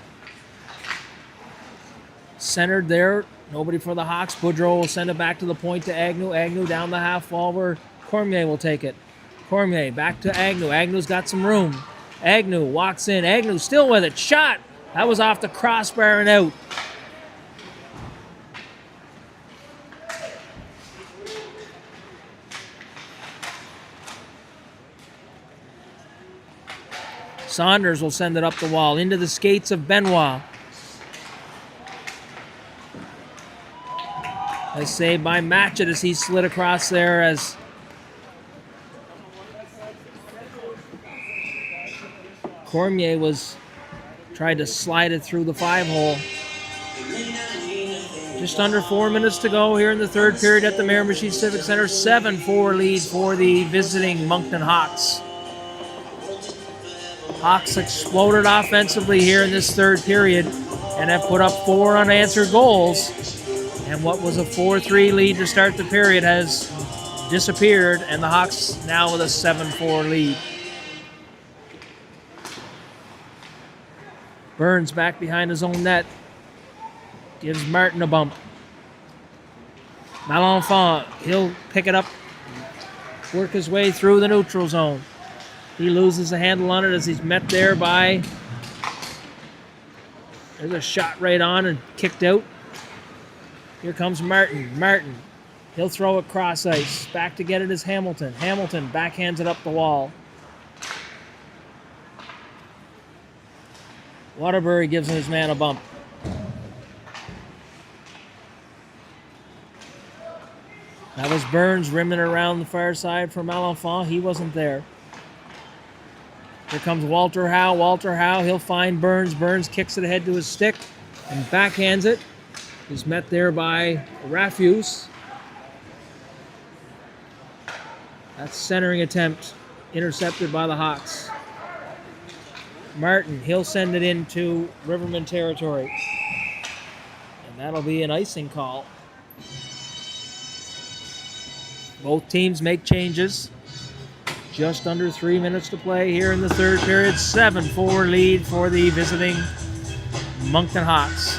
centered there. Nobody for the Hawks. Boudreau will send it back to the point to Agnew. Agnew down the half wall where Cormier will take it. Cormier back to Agnew. Agnew's got some room. Agnew walks in. Agnew still with it. Shot. That was off the crossbar and out. Saunders will send it up the wall into the skates of Benoit. A save by Matchett as he slid across there as Cormier tried to slide it through the 5-hole. Just under 4 minutes to go here in the third period at the Miramichi Civic Center. 7-4 lead for the visiting Moncton Hawks. Hawks exploded offensively here in this third period and have put up 4 unanswered goals. And what was a 4-3 lead to start the period has disappeared, and the Hawks now with a 7-4 lead. Burns back behind his own net. Gives Martin a bump. Malenfant, he'll pick it up, work his way through the neutral zone. He loses the handle on it as he's met there by... There's a shot right on and kicked out. Here comes Martin. Martin, he'll throw it cross ice. Back to get it is Hamilton. Hamilton backhands it up the wall. Waterbury gives his man a bump. That was Burns rimming around the far side for Malenfant. He wasn't there. Here comes Walter Howe. Walter Howe, he'll find Burns. Burns kicks it ahead to his stick and backhands it. He's met there by Rafuse. That centering attempt intercepted by the Hawks. Martin, he'll send it into Rivermen territory. And that'll be an icing call. Both teams make changes. Just under 3 minutes to play here in the third period. 7-4 lead for the visiting Moncton Hawks.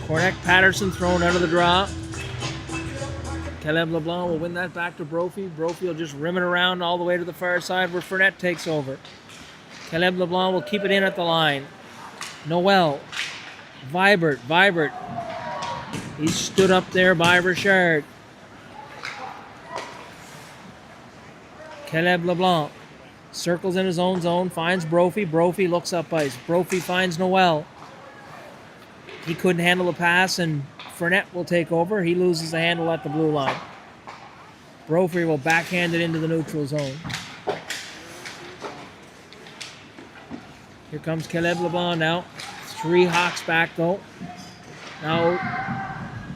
Cornac Patterson thrown out of the draw. Caleb LeBlanc will win that back to Brophy. Brophy will just rim it around all the way to the far side where Fournette takes over. Caleb LeBlanc will keep it in at the line. Noel. Vibert. He stood up there by Richard. Caleb LeBlanc circles in his own zone, finds Brophy. Brophy looks up ice. Brophy finds Noel. He couldn't handle the pass, and Fournette will take over. He loses the handle at the blue line. Brophy will backhand it into the neutral zone. Here comes Caleb LeBlanc now. 3 Hawks back though. Now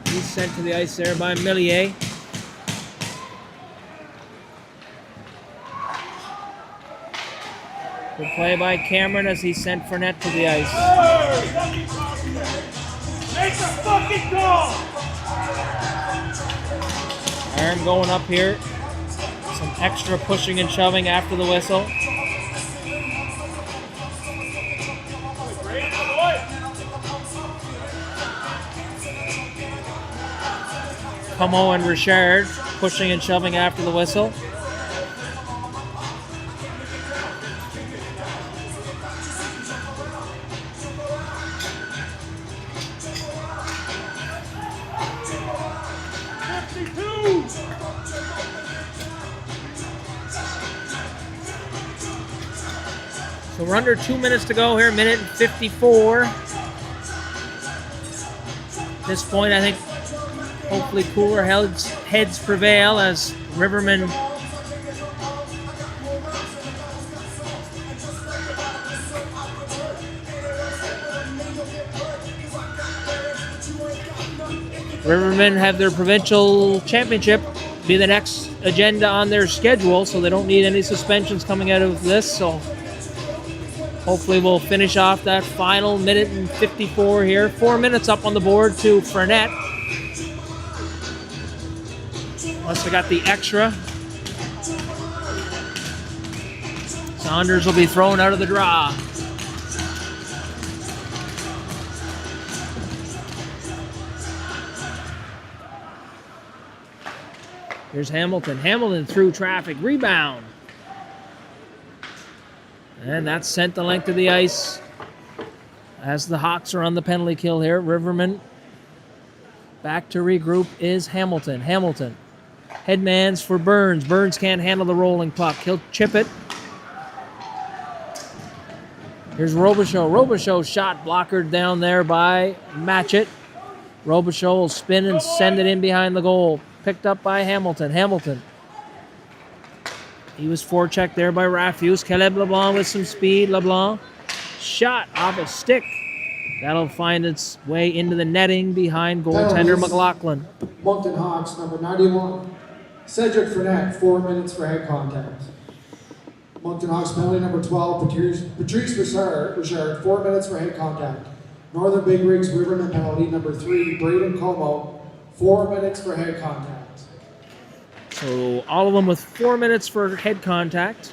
he's sent to the ice there by Millier. Good play by Cameron as he sent Fournette to the ice. Make the fucking goal! Aaron going up here. Some extra pushing and shoving after the whistle. Como and Richard pushing and shoving after the whistle. So we're under 2 minutes to go here, minute and 54. At this point, I think hopefully cooler heads prevail as Rivermen have their provincial championship be the next agenda on their schedule, so they don't need any suspensions coming out of this. So hopefully we'll finish off that final minute and 54 here. 4 minutes up on the board to Fournette. Unless they got the extra. Saunders will be thrown out of the draw. Here's Hamilton. Hamilton through traffic. Rebound. And that's sent the length of the ice as the Hawks are on the penalty kill here. Rivermen back to regroup is Hamilton. Hamilton. Headmans for Burns. Burns can't handle the rolling puck. He'll chip it. Here's Robichaud. Robichaud shot blockered down there by Matchett. Robichaud will spin and send it in behind the goal. Picked up by Hamilton. Hamilton. He was forechecked there by Rafuse. Caleb LeBlanc with some speed. LeBlanc. Shot off a stick. That'll find its way into the netting behind goaltender McLaughlin. Moncton Hawks, number 91. Cedric Fournette, 4 minutes for head contact. Moncton Hawks penalty number 12, Patrice Richard, 4 minutes for head contact. Northern Big Rigs Rivermen penalty number 3, Braden Como, 4 minutes for head contact. So all of them with 4 minutes for head contact.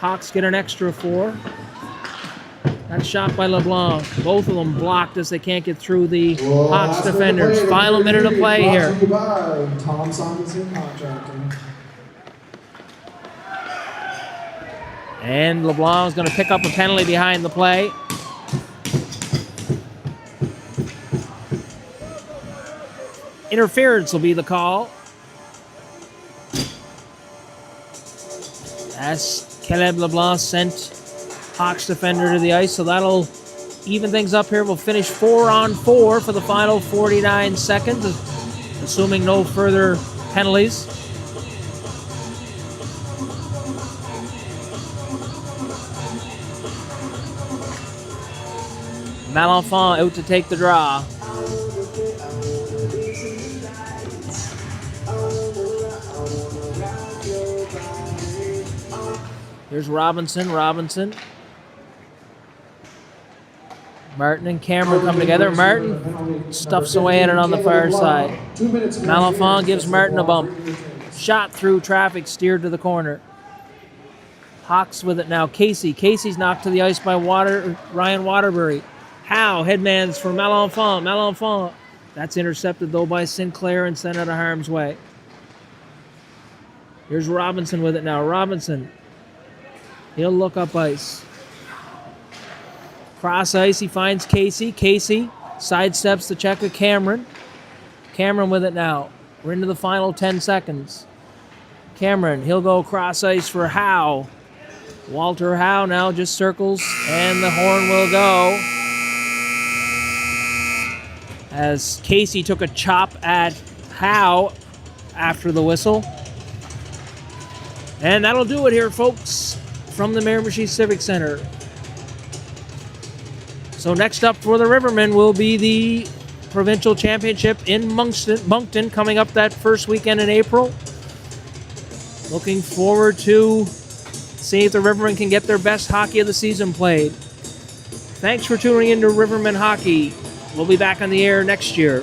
Hawks get an extra 4. That shot by LeBlanc. Both of them blocked as they can't get through the Hawks defenders. Final minute of play here. Tom Simonson Contracting. And LeBlanc is going to pick up a penalty behind the play. Interference will be the call. As Caleb LeBlanc sent Hawks defender to the ice, so that'll even things up here. We'll finish 4-on-4 for the final 49 seconds, assuming no further penalties. Malenfant out to take the draw. Here's Robinson. Martin and Cameron come together. Martin stuffs away at it on the far side. Malenfant gives Martin a bump. Shot through traffic, steered to the corner. Hawks with it now. Casey's knocked to the ice by Ryan Waterbury. Howe, headmans for Malenfant. That's intercepted, though, by Sinclair and sent out of harm's way. Here's Robinson with it now. Robinson. He'll look up ice. Cross ice, he finds Casey. Casey sidesteps the check of Cameron. Cameron with it now. We're into the final 10 seconds. Cameron, he'll go cross ice for Howe. Walter Howe now just circles, and the horn will go. As Casey took a chop at Howe after the whistle. And that'll do it here, folks, from the Miramichi Civic Center. So next up for the Rivermen will be the Provincial Championship in Moncton coming up that first weekend in April. Looking forward to seeing if the Rivermen can get their best hockey of the season played. Thanks for tuning in to Rivermen Hockey. We'll be back on the air next year.